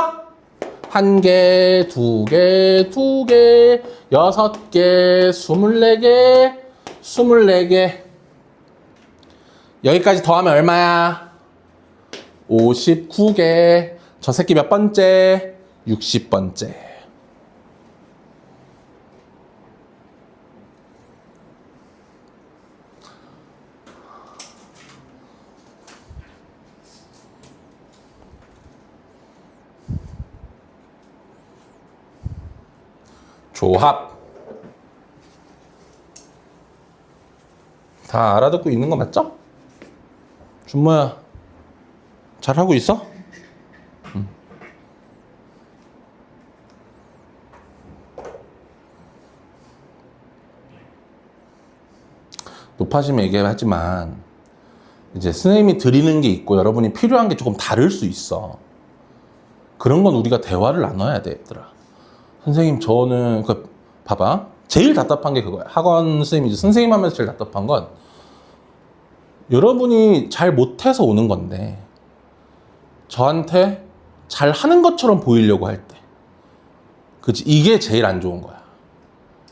1개, 2개, 2개, 6개, 24개, 24개. 여기까지 더하면 얼마야? 59개. 저 새끼 몇 번째? 60번째. 조합. 다 알아듣고 있는 거 맞죠? 준모야, 잘하고 있어? 응. 높아지면 얘기하지만 이제 선생님이 드리는 게 있고 여러분이 필요한 게 조금 다를 수 있어. 그런 건 우리가 대화를 나눠야 돼, 얘들아. 선생님, 저는 봐봐. 제일 답답한 게 그거야. 학원 선생님이지. 선생님 하면서 제일 답답한 건 여러분이 잘 못해서 오는 건데 저한테 잘 하는 것처럼 보이려고 할 때, 그치? 이게 제일 안 좋은 거야.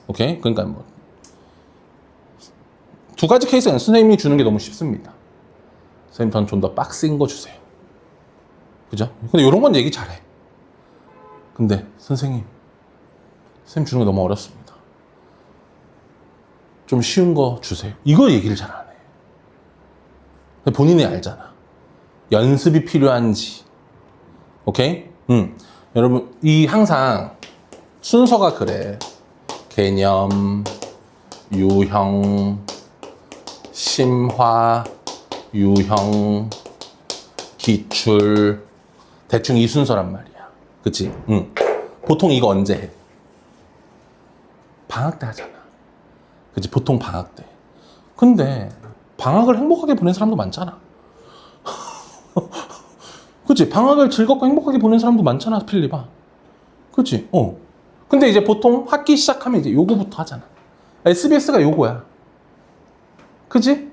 오케이? 그러니까 두 가지 케이스는 선생님이 주는 게 너무 쉽습니다. 선생님, 전 좀 더 빡센 거 주세요. 그죠? 근데 이런 건 얘기 잘해. 근데 선생님 선생님 주는 거 너무 어렵습니다. 좀 쉬운 거 주세요. 이거 얘기를 잘 안 해. 본인이 알잖아. 연습이 필요한지. 오케이? 여러분, 항상 순서가 그래. 개념, 유형, 심화, 유형, 기출. 대충 이 순서란 말이야. 그치? 보통 이거 언제 해? 방학 때 하잖아. 그치? 보통 방학 때. 근데 방학을 행복하게 보낸 사람도 많잖아. 그치? 방학을 즐겁고 행복하게 보낸 사람도 많잖아, 필리바. 그치? 근데 이제 보통 학기 시작하면 이제 요거부터 하잖아. SBS가 요거야. 그치?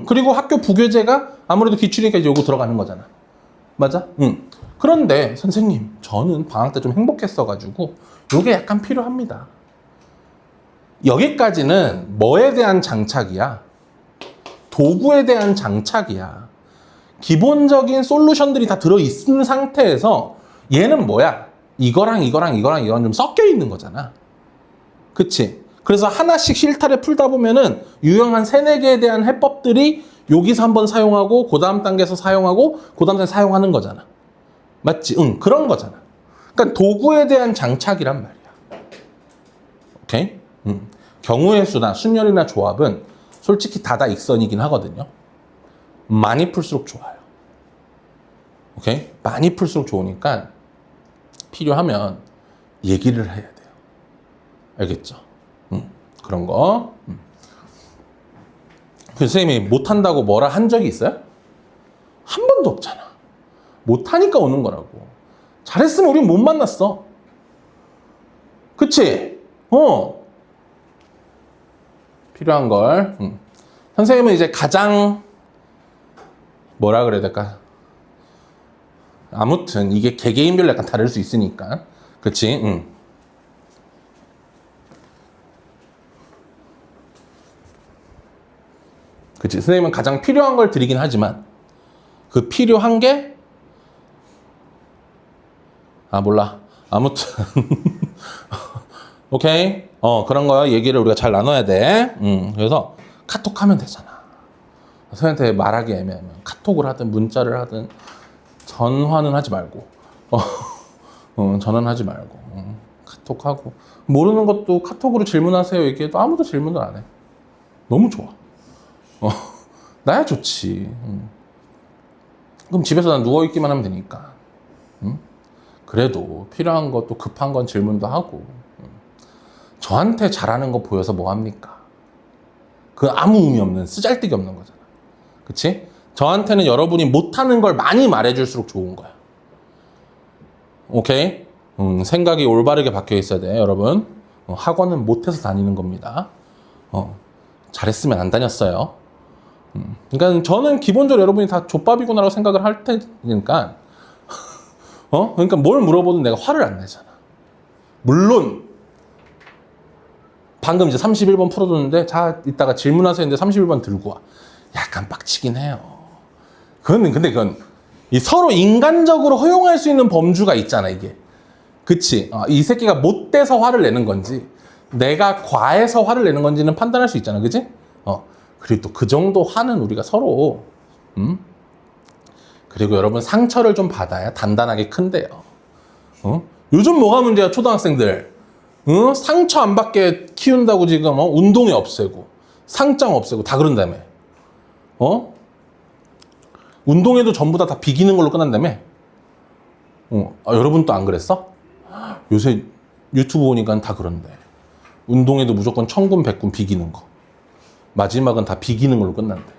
그리고 학교 부교재가 아무래도 기출이니까 이제 요거 들어가는 거잖아. 맞아? 그런데 선생님, 저는 방학 때 좀 행복했어가지고 요게 약간 필요합니다. 여기까지는 뭐에 대한 장착이야? 도구에 대한 장착이야. 기본적인 솔루션들이 다 들어있는 상태에서 얘는 뭐야? 이거랑 좀 섞여 있는 거잖아. 그치? 그래서 하나씩 실타래 풀다 보면은 유형한 3-4개에 대한 해법들이 여기서 한번 사용하고 그 다음 단계에서 사용하고 그 다음 단계에서 사용하는 거잖아. 맞지? 그런 거잖아. 그러니까 도구에 대한 장착이란 말이야. 오케이? 경우의 수나 순열이나 조합은 솔직히 다다익선이긴 하거든요. 많이 풀수록 좋아요. 오케이? 많이 풀수록 좋으니까 필요하면 얘기를 해야 돼요. 알겠죠? 그런 거. 선생님이 못한다고 뭐라 한 적이 있어요? 한 번도 없잖아. 못하니까 오는 거라고. 잘했으면 우린 못 만났어. 그치? 필요한 걸. 선생님은 이제 가장 뭐라 그래야 될까? 아무튼 이게 개개인별로 약간 다를 수 있으니까. 그치? 그치? 선생님은 가장 필요한 걸 드리긴 하지만 그 필요한 게 몰라. 아무튼 오케이? 그런 거 얘기를 우리가 잘 나눠야 돼. 그래서 카톡 하면 되잖아. 선생님한테 말하기 애매하면 카톡을 하든 문자를 하든 전화는 하지 말고 전화는 하지 말고 카톡하고 모르는 것도 카톡으로 질문하세요 얘기해도 아무도 질문을 안 해. 너무 좋아. 나야 좋지. 그럼 집에서 난 누워있기만 하면 되니까. 그래도 필요한 것도 급한 건 질문도 하고. 저한테 잘하는 거 보여서 뭐 합니까? 그 아무 의미 없는 쓰잘데기 없는 거잖아. 그치? 저한테는 여러분이 못하는 걸 많이 말해줄수록 좋은 거야. 오케이? 생각이 올바르게 박혀 있어야 돼, 여러분. 학원은 못해서 다니는 겁니다. 잘했으면 안 다녔어요. 그러니까 저는 기본적으로 여러분이 다 족밥이구나라고 생각을 할 테니까 그러니까 뭘 물어보든 내가 화를 안 내잖아. 물론 방금 이제 31번 풀어줬는데 자 이따가 질문하세요 했는데 31번 들고 와. 약간 빡치긴 해요. 근데 그건 서로 인간적으로 허용할 수 있는 범주가 있잖아 이게. 그치? 이 새끼가 못돼서 화를 내는 건지 내가 과해서 화를 내는 건지는 판단할 수 있잖아. 그치? 그리고 또 그 정도 화는 우리가 서로 그리고 여러분 상처를 좀 받아야 단단하게 큰대요. 요즘 뭐가 문제야 초등학생들. 상처 안 받게 키운다고 지금 운동회 없애고 상장 없애고 다 그런다며. 운동회도 전부 다 비기는 걸로 끝난다며. 여러분 또 안 그랬어? 요새 유튜브 보니까 다 그런데. 운동회도 무조건 천군 백군 비기는 거. 마지막은 다 비기는 걸로 끝난대.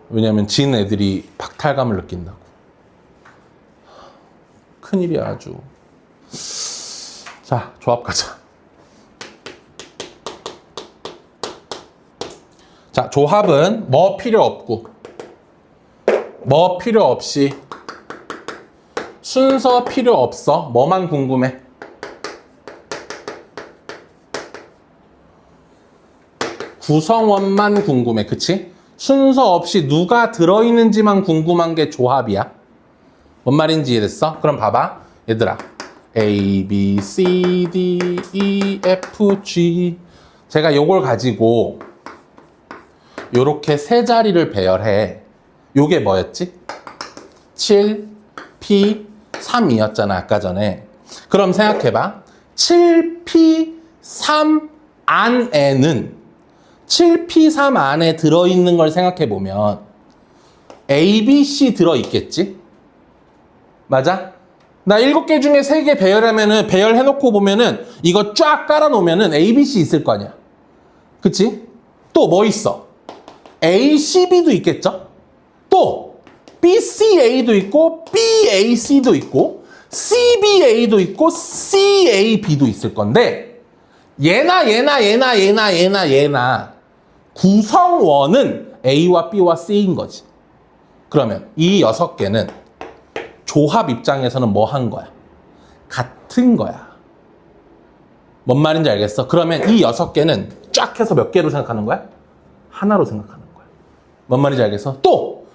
왜냐하면 진 애들이 박탈감을 느낀다고. 큰일이야 아주. 자, 조합 가자. 자, 조합은 뭐 필요 없고 뭐 필요 없이 순서 필요 없어. 뭐만 궁금해? 구성원만 궁금해. 그치? 순서 없이 누가 들어있는지만 궁금한 게 조합이야. 뭔 말인지 이해됐어? 그럼 봐봐. 얘들아. A, B, C, D, E, F, G. 제가 요걸 가지고 요렇게 세 자리를 배열해. 요게 뭐였지? 7, P, 3이었잖아, 아까 전에. 그럼 생각해봐. 7, P, 3 안에는 7, P, 3 안에 들어있는 걸 생각해보면 A, B, C 들어있겠지? 맞아? 나 7개 중에 3개 배열하면은, 배열해놓고 보면은, 이거 쫙 깔아놓으면은 A, B, C 있을 거 아니야. 그치? 또 뭐 있어? A, C, B도 있겠죠? 또, B, C, A도 있고, B, A, C도 있고, C, B, A도 있고, C, A, B도 있을 건데, 얘나 구성원은 A와 B와 C인 거지. 그러면 이 6개는 조합 입장에서는 뭐 한 거야? 같은 거야. 뭔 말인지 알겠어? 그러면 이 6개는 쫙 해서 몇 개로 생각하는 거야? 하나로 생각하는 거야. 뭔 말인지 알겠어? 또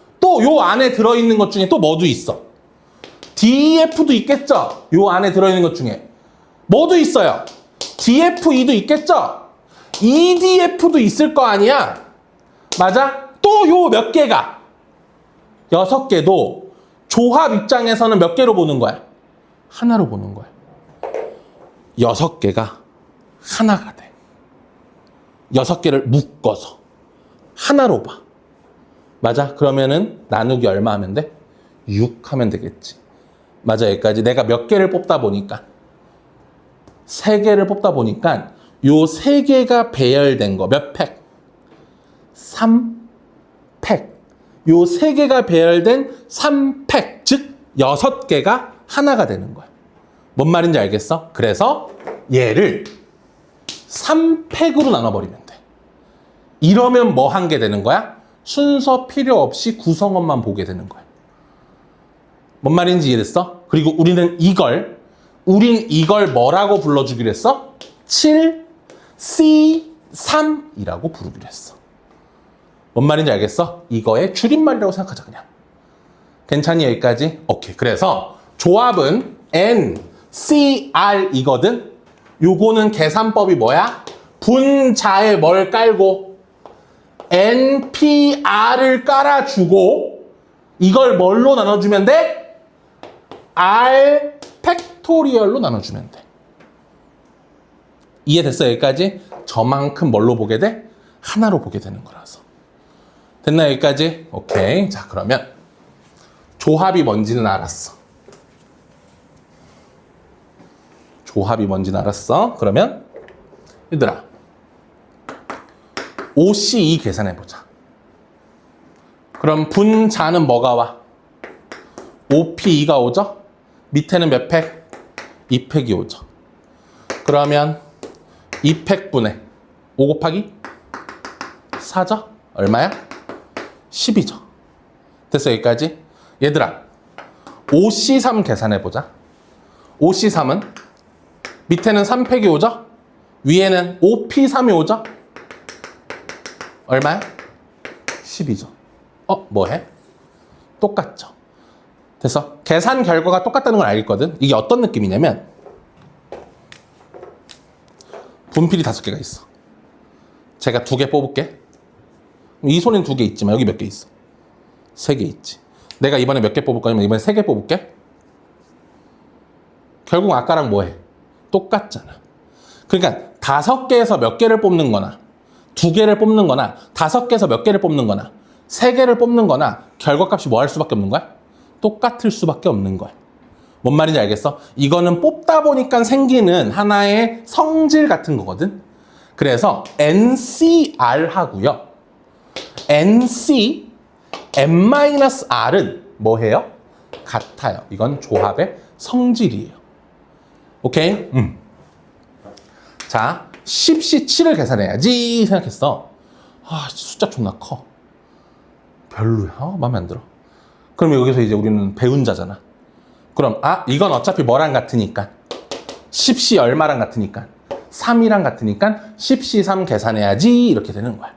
요 안에 들어있는 것 중에 또 뭐도 있어? DEF도 있겠죠? 요 안에 들어있는 것 중에. 뭐도 있어요? DFE도 있겠죠? EDF도 있을 거 아니야? 맞아? 또 요 몇 개가 6개도 조합 입장에서는 몇 개로 보는 거야? 하나로 보는 거야. 6개가 하나가 돼. 6개를 묶어서 하나로 봐. 맞아? 그러면은 나누기 얼마 하면 돼? 6 하면 되겠지. 맞아, 여기까지. 내가 몇 개를 뽑다 보니까 3개를 뽑다 보니까 요 3개가 배열된 거 몇 팩? 3팩. 요 3개가 배열된 3팩, 즉 6개가 하나가 되는 거야. 뭔 말인지 알겠어? 그래서 얘를 3팩으로 나눠버리면 돼. 이러면 뭐 한 게 되는 거야? 순서 필요 없이 구성원만 보게 되는 거야. 뭔 말인지 이해됐어? 그리고 우린 이걸 뭐라고 불러주기로 했어? 7, C, 3이라고 부르기로 했어. 뭔 말인지 알겠어? 이거의 줄임말이라고 생각하자, 그냥. 괜찮니, 여기까지? 오케이. 그래서 조합은 N, C, R이거든? 요거는 계산법이 뭐야? 분자에 뭘 깔고 N, P, R을 깔아주고 이걸 뭘로 나눠주면 돼? R 팩토리얼로 나눠주면 돼. 이해됐어, 여기까지? 저만큼 뭘로 보게 돼? 하나로 보게 되는 거라서. 됐나, 여기까지? 오케이. 자, 그러면 조합이 뭔지는 알았어. 조합이 뭔지는 알았어. 그러면 얘들아, OCE 계산해보자. 그럼 분자는 뭐가 와? OPE가 오죠? 밑에는 몇 팩? 2팩이 오죠. 그러면 2팩분의 5 곱하기 4죠? 얼마야? 10이죠. 됐어, 여기까지? 얘들아, OC3 계산해보자. OC3은 밑에는 3팩이 오죠? 위에는 OP3이 오죠? 얼마야? 10이죠. 뭐해? 똑같죠. 됐어? 계산 결과가 똑같다는 걸 알겠거든? 이게 어떤 느낌이냐면 분필이 5개가 있어. 제가 2개 뽑을게. 이 손엔 2개 있지만 여기 몇 개 있어? 3개 있지. 내가 이번에 몇 개 뽑을 거냐면 이번에 3개 뽑을게. 결국 아까랑 뭐해? 똑같잖아. 그러니까 5개에서 몇 개를 뽑는 거나 2개를 뽑는 거나 5개에서 몇 개를 뽑는 거나 3개를 뽑는 거나 결과값이 뭐 할 수밖에 없는 거야? 똑같을 수밖에 없는 거야. 뭔 말인지 알겠어? 이거는 뽑다 보니까 생기는 하나의 성질 같은 거거든. 그래서 NCR 하고요. NC, N-R은 뭐해요? 같아요. 이건 조합의 성질이에요. 오케이? 자, 10C7을 계산해야지 생각했어. 숫자 존나 커. 별로야. 마음에 안 들어. 그럼 여기서 이제 우리는 배운 자잖아. 그럼 이건 어차피 뭐랑 같으니까 10C 얼마랑 같으니까 3이랑 같으니까 10C3 계산해야지 이렇게 되는 거야.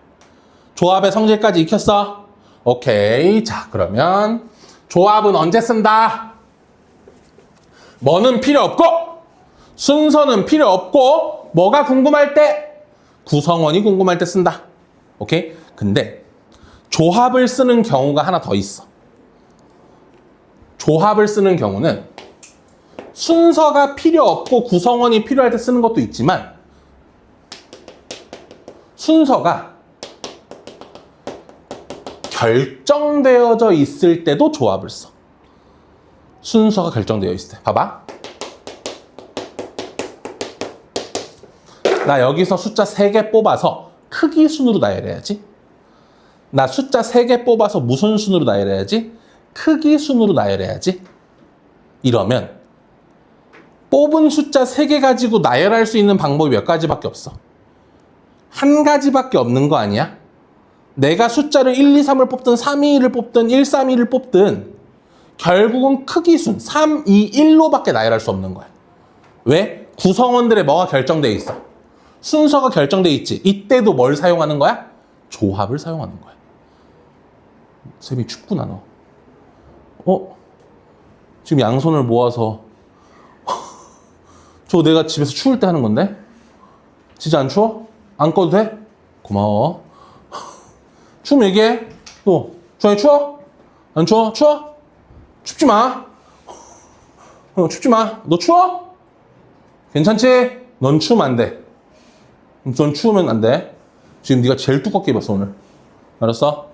조합의 성질까지 익혔어? 오케이. 자, 그러면 조합은 언제 쓴다? 뭐는 필요 없고 순서는 필요 없고 뭐가 궁금할 때? 구성원이 궁금할 때 쓴다. 오케이? 근데 조합을 쓰는 경우가 하나 더 있어. 조합을 쓰는 경우는 순서가 필요 없고 구성원이 필요할 때 쓰는 것도 있지만 순서가 결정되어져 있을 때도 조합을 써. 순서가 결정되어 있을 때. 봐봐. 나 여기서 숫자 3개 뽑아서 크기 순으로 나열해야지. 나 숫자 3개 뽑아서 무슨 순으로 나열해야지? 크기 순으로 나열해야지. 이러면 뽑은 숫자 3개 가지고 나열할 수 있는 방법이 몇 가지밖에 없어. 한 가지밖에 없는 거 아니야? 내가 숫자를 1, 2, 3을 뽑든 3, 2, 1을 뽑든 1, 3, 2를 뽑든 결국은 크기순 3, 2, 1로밖에 나열할 수 없는 거야. 왜? 구성원들의 뭐가 결정돼 있어? 순서가 결정돼 있지. 이때도 뭘 사용하는 거야? 조합을 사용하는 거야. 쌤이 춥구나 너. 지금 양손을 모아서 저거 내가 집에서 추울 때 하는 건데? 진짜 안 추워? 안 꺼도 돼? 고마워. 추우면 얘기해. 너 주환이 추워? 안 추워? 추워? 춥지 마. 춥지 마. 너 추워? 괜찮지? 넌 추우면 안 돼. 넌 추우면 안 돼. 지금 네가 제일 두껍게 입었어 오늘. 알았어?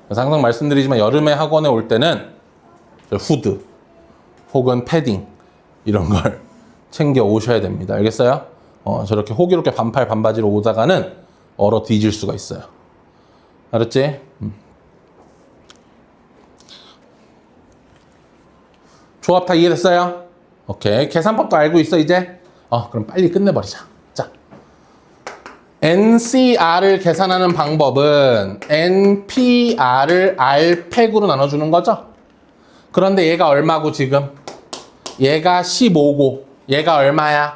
그래서 항상 말씀드리지만 여름에 학원에 올 때는 후드 혹은 패딩 이런 걸 챙겨 오셔야 됩니다. 알겠어요? 저렇게 호기롭게 반팔 반바지로 오다가는 얼어 뒤질 수가 있어요. 알았지? 조합 다 이해됐어요? 오케이. 계산법도 알고 있어 이제? 그럼 빨리 끝내버리자. 자, NCR을 계산하는 방법은 NPR을 R팩으로 나눠주는 거죠? 그런데 얘가 얼마고 지금? 얘가 15고 얘가 얼마야?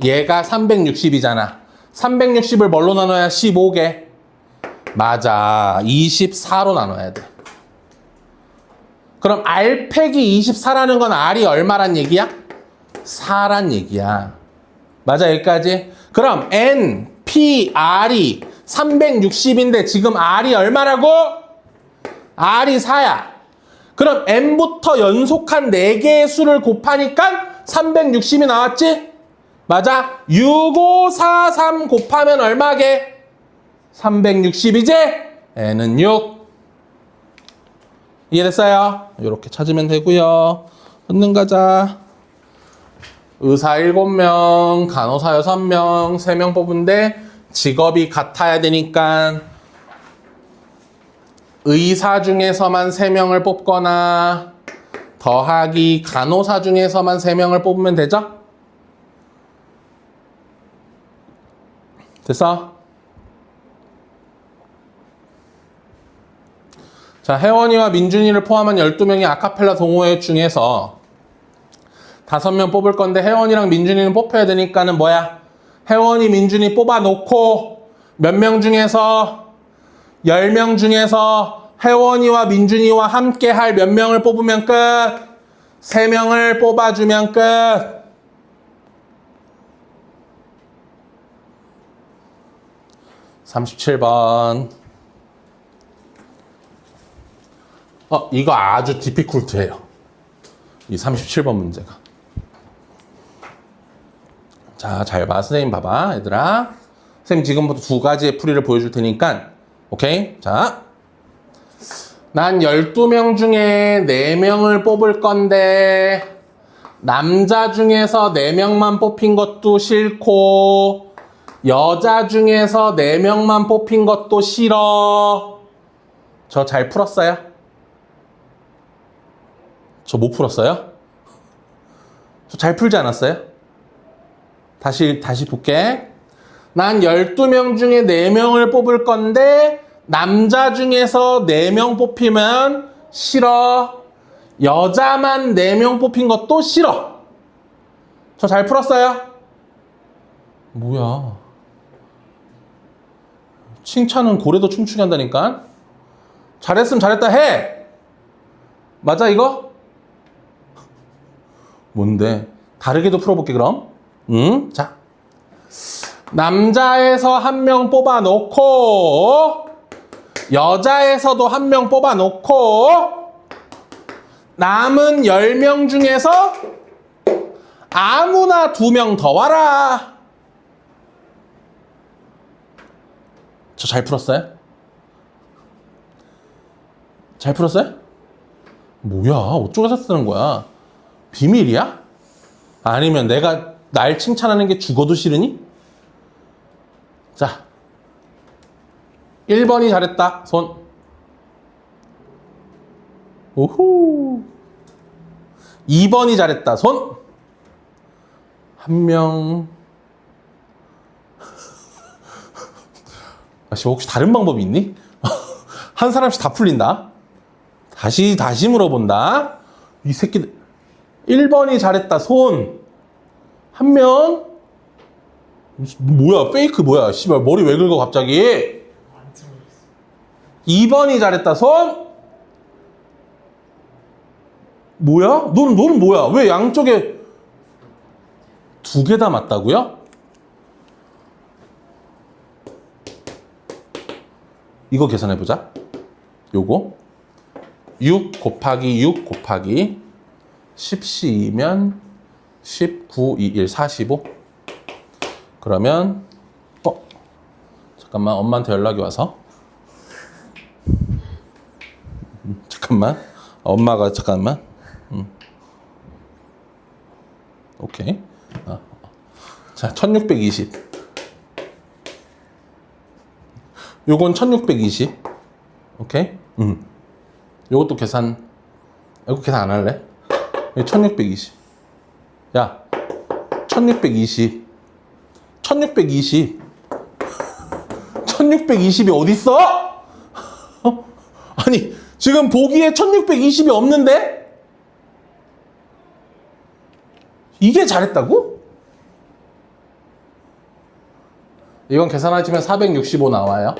얘가 360이잖아. 360을 뭘로 나눠야 15개? 맞아. 24로 나눠야 돼. 그럼 R팩이 24라는 건 R이 얼마란 얘기야? 4란 얘기야. 맞아, 여기까지? 그럼 N, P, R이 360인데 지금 R이 얼마라고? R이 4야. 그럼 N부터 연속한 4개의 수를 곱하니까 360이 나왔지? 맞아? 6, 5, 4, 3 곱하면 얼마게? 360이지? N은 6. 이해됐어요? 이렇게 찾으면 되고요. 권능 가자. 의사 7명, 간호사 6명, 3명 뽑은데 직업이 같아야 되니까 의사 중에서만 3명을 뽑거나 더하기 간호사 중에서만 3명을 뽑으면 되죠? 됐어? 자, 혜원이와 민준이를 포함한 12명의 아카펠라 동호회 중에서 5명 뽑을 건데 혜원이랑 민준이는 뽑혀야 되니까는 뭐야? 혜원이, 민준이 뽑아놓고 몇 명 중에서 10명 중에서 혜원이와 민준이와 함께 할 몇 명을 뽑으면 끝? 3명을 뽑아주면 끝. (37번) 이거 아주 디피쿨트해요. 이 37번 문제가. 자, 잘 봐. 선생님 봐봐, 얘들아. 선생님 지금부터 2가지의 풀이를 보여줄 테니까, 오케이? 자, 난 12명 중에 4명을 뽑을 건데 남자 중에서 4명만 뽑힌 것도 싫고 여자 중에서 4명만 뽑힌 것도 싫어. 저 잘 풀었어요? 저 못 풀었어요? 저 잘 풀지 않았어요? 다시 볼게. 난 12명 중에 4명을 뽑을 건데 남자 중에서 4명 뽑히면 싫어. 여자만 4명 뽑힌 것도 싫어. 저 잘 풀었어요? 뭐야. 칭찬은 고래도 춤추게 한다니까. 잘했으면 잘했다 해. 맞아 이거? 뭔데? 다르게도 풀어볼게 그럼. 자, 남자에서 한 명 뽑아놓고 여자에서도 한 명 뽑아놓고 남은 10명 중에서 아무나 2명 더 와라. 저 잘 풀었어요? 잘 풀었어요? 뭐야? 어쩌고서 쓰는 거야? 비밀이야? 아니면 내가 날 칭찬하는 게 죽어도 싫으니? 자, 1번이 잘했다. 손. 오호. 2번이 잘했다. 손. 한 명. 혹시 다른 방법이 있니? 한 사람씩 다 풀린다. 다시 물어본다. 이 새끼들. 1번이 잘했다. 손. 한 명. 뭐야? 페이크 뭐야? 씨발 머리 왜 긁어 갑자기? 2번이 잘했다. 손. 뭐야? 너는 뭐야? 왜 양쪽에 2개 다 맞다고요? 이거 계산해보자. 요거 6 곱하기 6 곱하기 10C이면 19, 2, 1, 45. 그러면 잠깐만 엄마한테 연락이 와서 잠깐만 엄마가 잠깐만 오케이. 자, 1620. 요건 1620. 오케이. 요것도 계산. 이거 계산 안 할래? 1620. 야, 1620. 1620. 1620이 어딨어? 아니, 지금 보기에 1620이 없는데? 이게 잘했다고? 이건 계산하시면 465 나와요.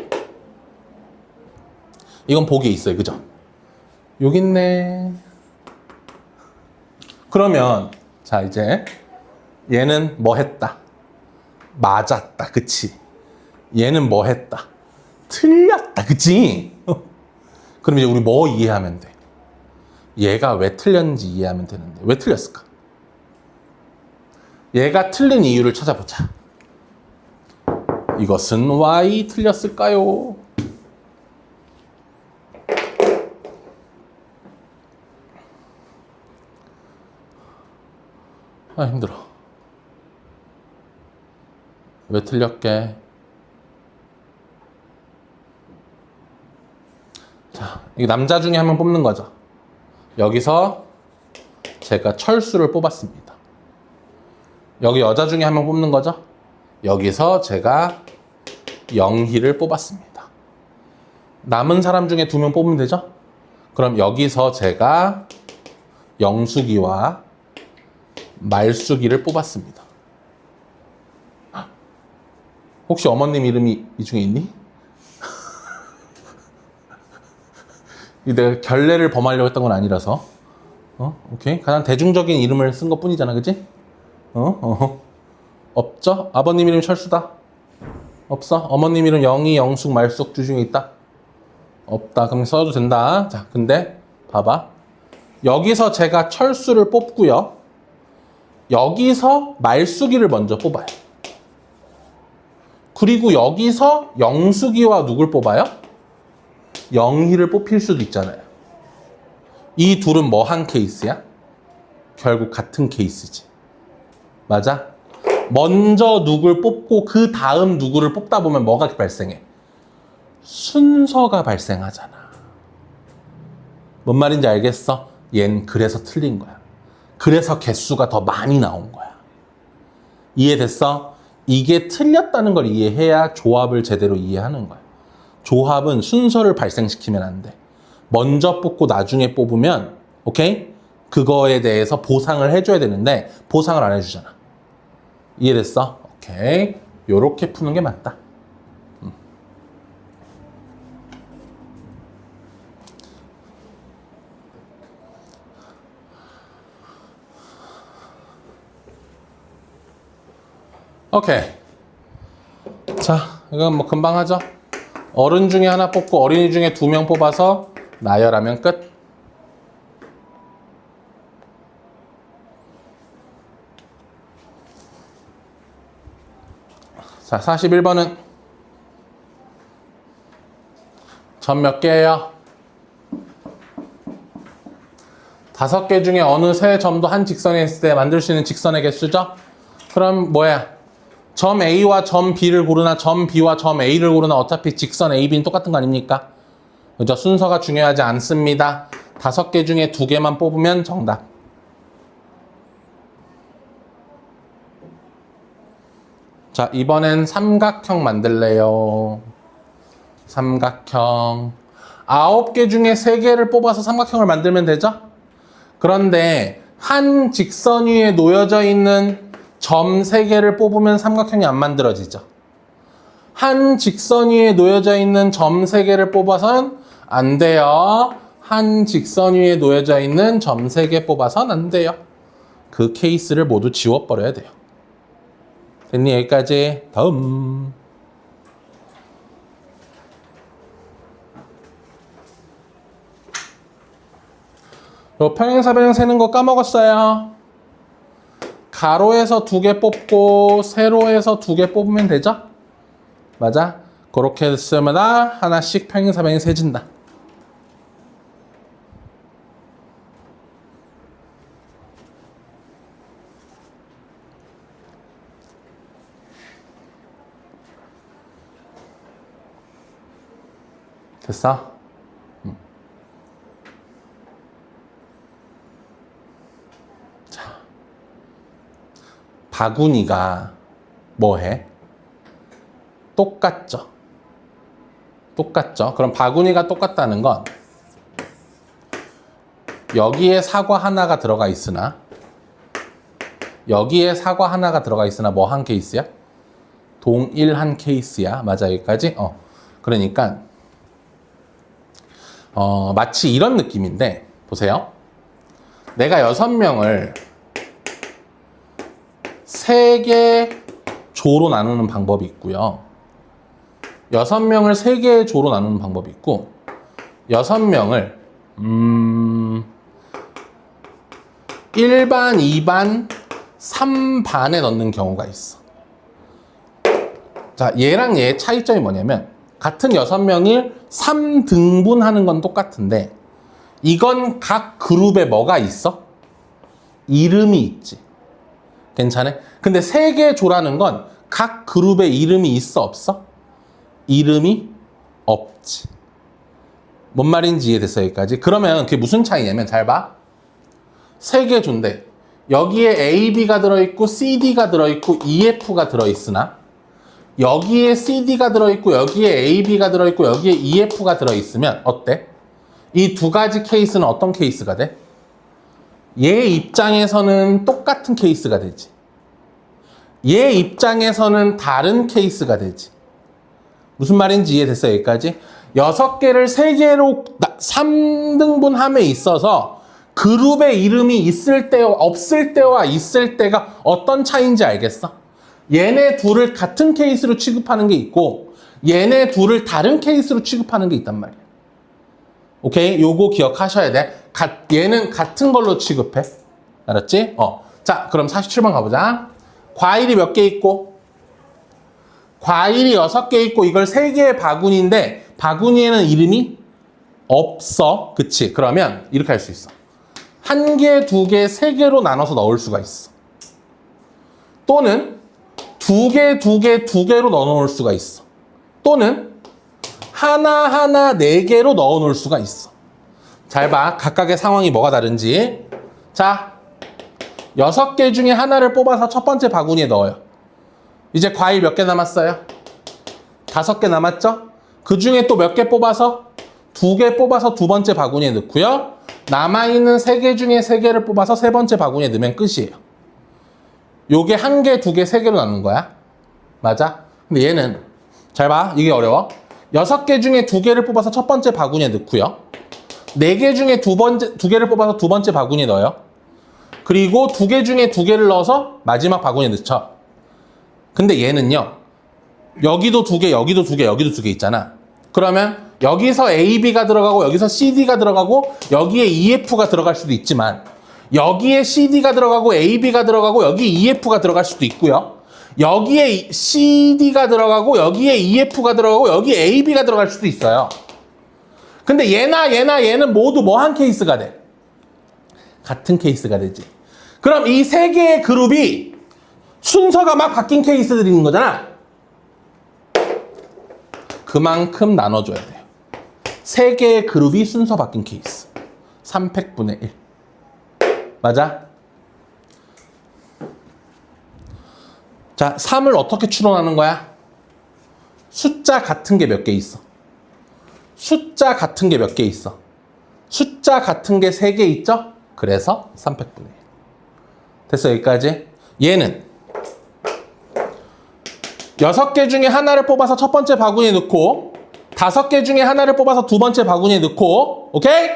이건 보기에 있어요. 그죠? 여기 있네. 그러면 자, 이제 얘는 뭐 했다? 맞았다. 그치? 얘는 뭐 했다? 틀렸다. 그치? 그럼 이제 우리 뭐 이해하면 돼? 얘가 왜 틀렸는지 이해하면 되는데 왜 틀렸을까? 얘가 틀린 이유를 찾아보자. 이것은 why 틀렸을까요? 아, 힘들어. 왜 틀렸게? 자, 이게 남자 중에 한 명 뽑는 거죠. 여기서 제가 철수를 뽑았습니다. 여기 여자 중에 한 명 뽑는 거죠. 여기서 제가 영희를 뽑았습니다. 남은 사람 중에 2명 뽑으면 되죠? 그럼 여기서 제가 영숙이와 말숙이를 뽑았습니다. 혹시 어머님 이름이 이 중에 있니? 내가 결례를 범하려고 했던 건 아니라서. 오케이. 가장 대중적인 이름을 쓴 것 뿐이잖아. 그치? 없죠? 아버님 이름 철수다. 없어? 어머님 이름 영희, 영숙, 말숙 중에 있다? 없다. 그럼 써도 된다. 자, 근데 봐봐. 여기서 제가 철수를 뽑고요. 여기서 말숙이를 먼저 뽑아요. 그리고 여기서 영숙이와 누굴 뽑아요? 영희를 뽑힐 수도 있잖아요. 이 둘은 뭐 한 케이스야? 결국 같은 케이스지. 맞아? 먼저 누굴 뽑고 그 다음 누구를 뽑다 보면 뭐가 발생해? 순서가 발생하잖아. 뭔 말인지 알겠어? 얜 그래서 틀린 거야. 그래서 개수가 더 많이 나온 거야. 이해됐어? 이게 틀렸다는 걸 이해해야 조합을 제대로 이해하는 거야. 조합은 순서를 발생시키면 안 돼. 먼저 뽑고 나중에 뽑으면 오케이? 그거에 대해서 보상을 해줘야 되는데 보상을 안 해주잖아. 이해됐어? 오케이. 요렇게 푸는 게 맞다. 오케이. 자, 이건 뭐 금방 하죠. 어른 중에 하나 뽑고 어린이 중에 2명 뽑아서 나열하면 끝. 자, 41번은 점 몇 개예요? 5개 중에 어느 세 점도 한 직선에 있을 때 만들 수 있는 직선의 개수죠? 그럼 뭐야? 점 A와 점 B를 고르나 점 B와 점 A를 고르나 어차피 직선 A, B는 똑같은 거 아닙니까? 그죠? 순서가 중요하지 않습니다. 5개 중에 2개만 뽑으면 정답. 자, 이번엔 삼각형 만들래요. 삼각형. 9개 중에 3개를 뽑아서 삼각형을 만들면 되죠? 그런데 한 직선 위에 놓여져 있는 점 3개를 뽑으면 삼각형이 안 만들어지죠. 한 직선 위에 놓여져 있는 점 3개를 뽑아선 안 돼요. 한 직선 위에 놓여져 있는 점 3개 뽑아선 안 돼요. 그 케이스를 모두 지워버려야 돼요. 됐니? 여기까지. 다음. 요 평행사변형 세는 거 까먹었어요. 가로에서 2개 뽑고 세로에서 2개 뽑으면 되죠? 맞아? 그렇게 쓰면 하나씩 평행사변형이 세진다. 됐어? 자, 바구니가 뭐해? 똑같죠? 똑같죠? 그럼 바구니가 똑같다는 건 여기에 사과 하나가 들어가 있으나 여기에 사과 하나가 들어가 있으나 뭐 한 케이스야? 동일한 케이스야. 맞아, 여기까지? 그러니까 마치 이런 느낌인데 보세요. 내가 6명을 3개 조로 나누는 방법이 있고요. 6명을 3개의 조로 나누는 방법이 있고 6명을 1반, 2반, 3반에 넣는 경우가 있어. 자, 얘랑 얘의 차이점이 뭐냐면 같은 6명을 3등분하는 건 똑같은데 이건 각 그룹에 뭐가 있어? 이름이 있지. 괜찮아? 근데 3개 조라는 건 각 그룹에 이름이 있어 없어? 이름이 없지. 뭔 말인지 이해됐어 여기까지? 그러면 그게 무슨 차이냐면 잘 봐. 3개 조인데 여기에 A, B가 들어있고 C, D가 들어있고 E, F가 들어있으나 여기에 CD가 들어있고 여기에 AB가 들어있고 여기에 EF가 들어있으면 어때? 이 2가지 케이스는 어떤 케이스가 돼? 얘 입장에서는 똑같은 케이스가 되지. 얘 입장에서는 다른 케이스가 되지. 무슨 말인지 이해됐어 여기까지? 6개를 3개로 3등분함에 있어서 그룹의 이름이 있을 때와 없을 때와 있을 때가 어떤 차이인지 알겠어? 얘네 둘을 같은 케이스로 취급하는 게 있고 얘네 둘을 다른 케이스로 취급하는 게 있단 말이야. 오케이? 요거 기억하셔야 돼. 얘는 같은 걸로 취급해. 알았지? 자, 그럼 47번 가보자. 과일이 몇 개 있고 과일이 6개 있고 이걸 3개의 바구니인데 바구니에는 이름이 없어. 그치? 그러면 이렇게 할 수 있어. 1개, 2개, 3개로 나눠서 넣을 수가 있어. 또는 2개, 2개, 2개로 넣어놓을 수가 있어. 또는 하나, 4개로 넣어놓을 수가 있어. 잘 봐. 각각의 상황이 뭐가 다른지. 자, 6개 중에 하나를 뽑아서 첫 번째 바구니에 넣어요. 이제 과일 몇 개 남았어요? 5개 남았죠? 그 중에 또 몇 개 뽑아서? 2개 뽑아서 두 번째 바구니에 넣고요. 남아있는 3개 중에 3개를 뽑아서 세 번째 바구니에 넣으면 끝이에요. 요게 1개, 2개, 3개로 나눈 거야. 맞아? 근데 얘는 잘 봐. 이게 어려워. 6개 중에 2개를 뽑아서 첫 번째 바구니에 넣고요. 4개 중에 2개를 뽑아서 두 번째 바구니에 넣어요. 그리고 2개 중에 2개를 넣어서 마지막 바구니에 넣죠. 근데 얘는요. 여기도 두 개, 여기도 두 개, 여기도 두 개 있잖아. 그러면 여기서 AB가 들어가고 여기서 CD가 들어가고 여기에 EF가 들어갈 수도 있지만 여기에 CD가 들어가고 AB가 들어가고 여기 EF가 들어갈 수도 있고요. 여기에 CD가 들어가고 여기에 EF가 들어가고 여기에 AB가 들어갈 수도 있어요. 근데 얘는 모두 뭐 한 케이스가 돼? 같은 케이스가 되지. 그럼 이 세 개의 그룹이 순서가 막 바뀐 케이스들이 있는 거잖아. 그만큼 나눠줘야 돼요. 세 개의 그룹이 순서 바뀐 케이스. 3팩분의 1. 맞아? 자, 3을 어떻게 추론하는 거야? 숫자 같은 게 몇 개 있어? 숫자 같은 게 몇 개 있어? 숫자 같은 게 3개 있죠? 그래서 3팩분의 1. 됐어, 여기까지? 얘는 6개 중에 하나를 뽑아서 첫 번째 바구니에 넣고 5개 중에 하나를 뽑아서 두 번째 바구니에 넣고 오케이?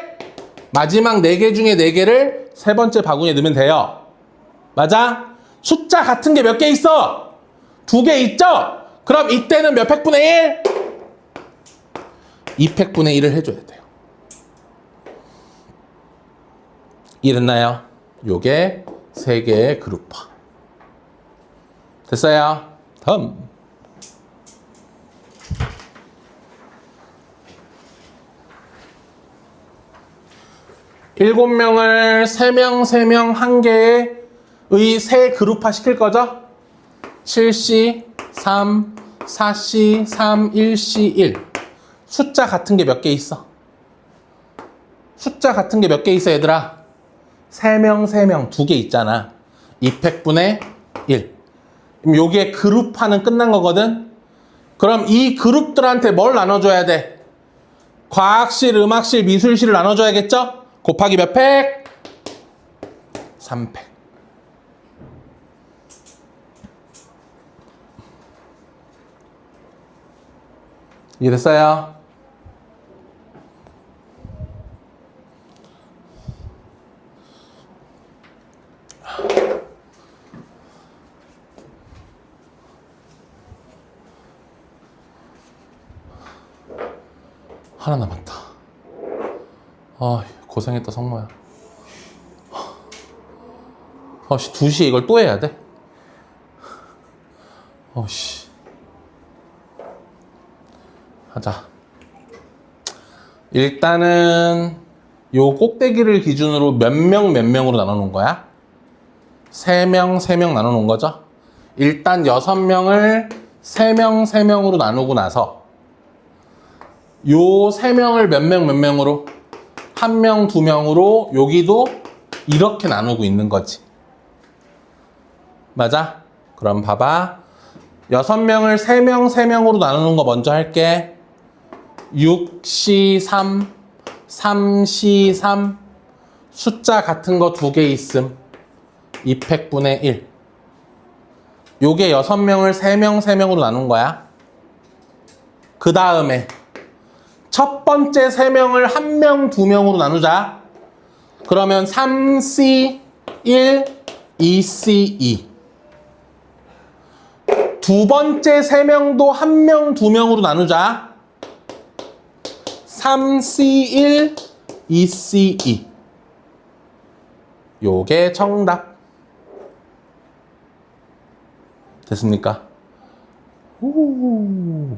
마지막 4개 중에 4개를 세 번째 바구니에 넣으면 돼요. 맞아? 숫자 같은 게 몇 개 있어? 2개 있죠? 그럼 이때는 몇 팩분의 1? 2팩분의 1을 해줘야 돼요. 이랬나요? 요게 3개의 그룹화. 됐어요? 다음. 일곱 명을 3명, 3명, 1개의 세 그룹화 시킬 거죠? 7C, 3, 4C, 3, 1C, 1. 숫자 같은 게 몇 개 있어? 숫자 같은 게 몇 개 있어, 얘들아? 3명, 3명, 2개 있잖아. 2팩분의 1. 그럼 요게 그룹화는 끝난 거거든? 그럼 이 그룹들한테 뭘 나눠줘야 돼? 과학실, 음악실, 미술실을 나눠줘야겠죠? 곱하기 몇 팩? 3팩. 이해됐어요? 하나 남았다. 아, 고생했다, 성모야. 2시에 이걸 또 해야 돼? 하자. 일단은 요 꼭대기를 기준으로 몇 명으로 나눠놓은 거야? 3명, 3명 나눠놓은 거죠? 일단 6명을 3명, 3명으로 나누고 나서 요 3명을 몇 명으로? 1명, 2명으로 여기도 이렇게 나누고 있는 거지. 맞아? 그럼 봐봐. 6명을 3명, 3명으로 나누는 거 먼저 할게. 6C3, 3C3 숫자 같은 거 2개 있음. 2팩분의 1. 요게 6명을 3명, 3명으로 나눈 거야. 그 다음에 첫 번째 3명을 1명, 2명으로 나누자. 그러면 3C1, 2C2. 두 번째 3명도 1명, 2명으로 나누자. 3C1, 2C2. 요게 정답. 됐습니까? 오.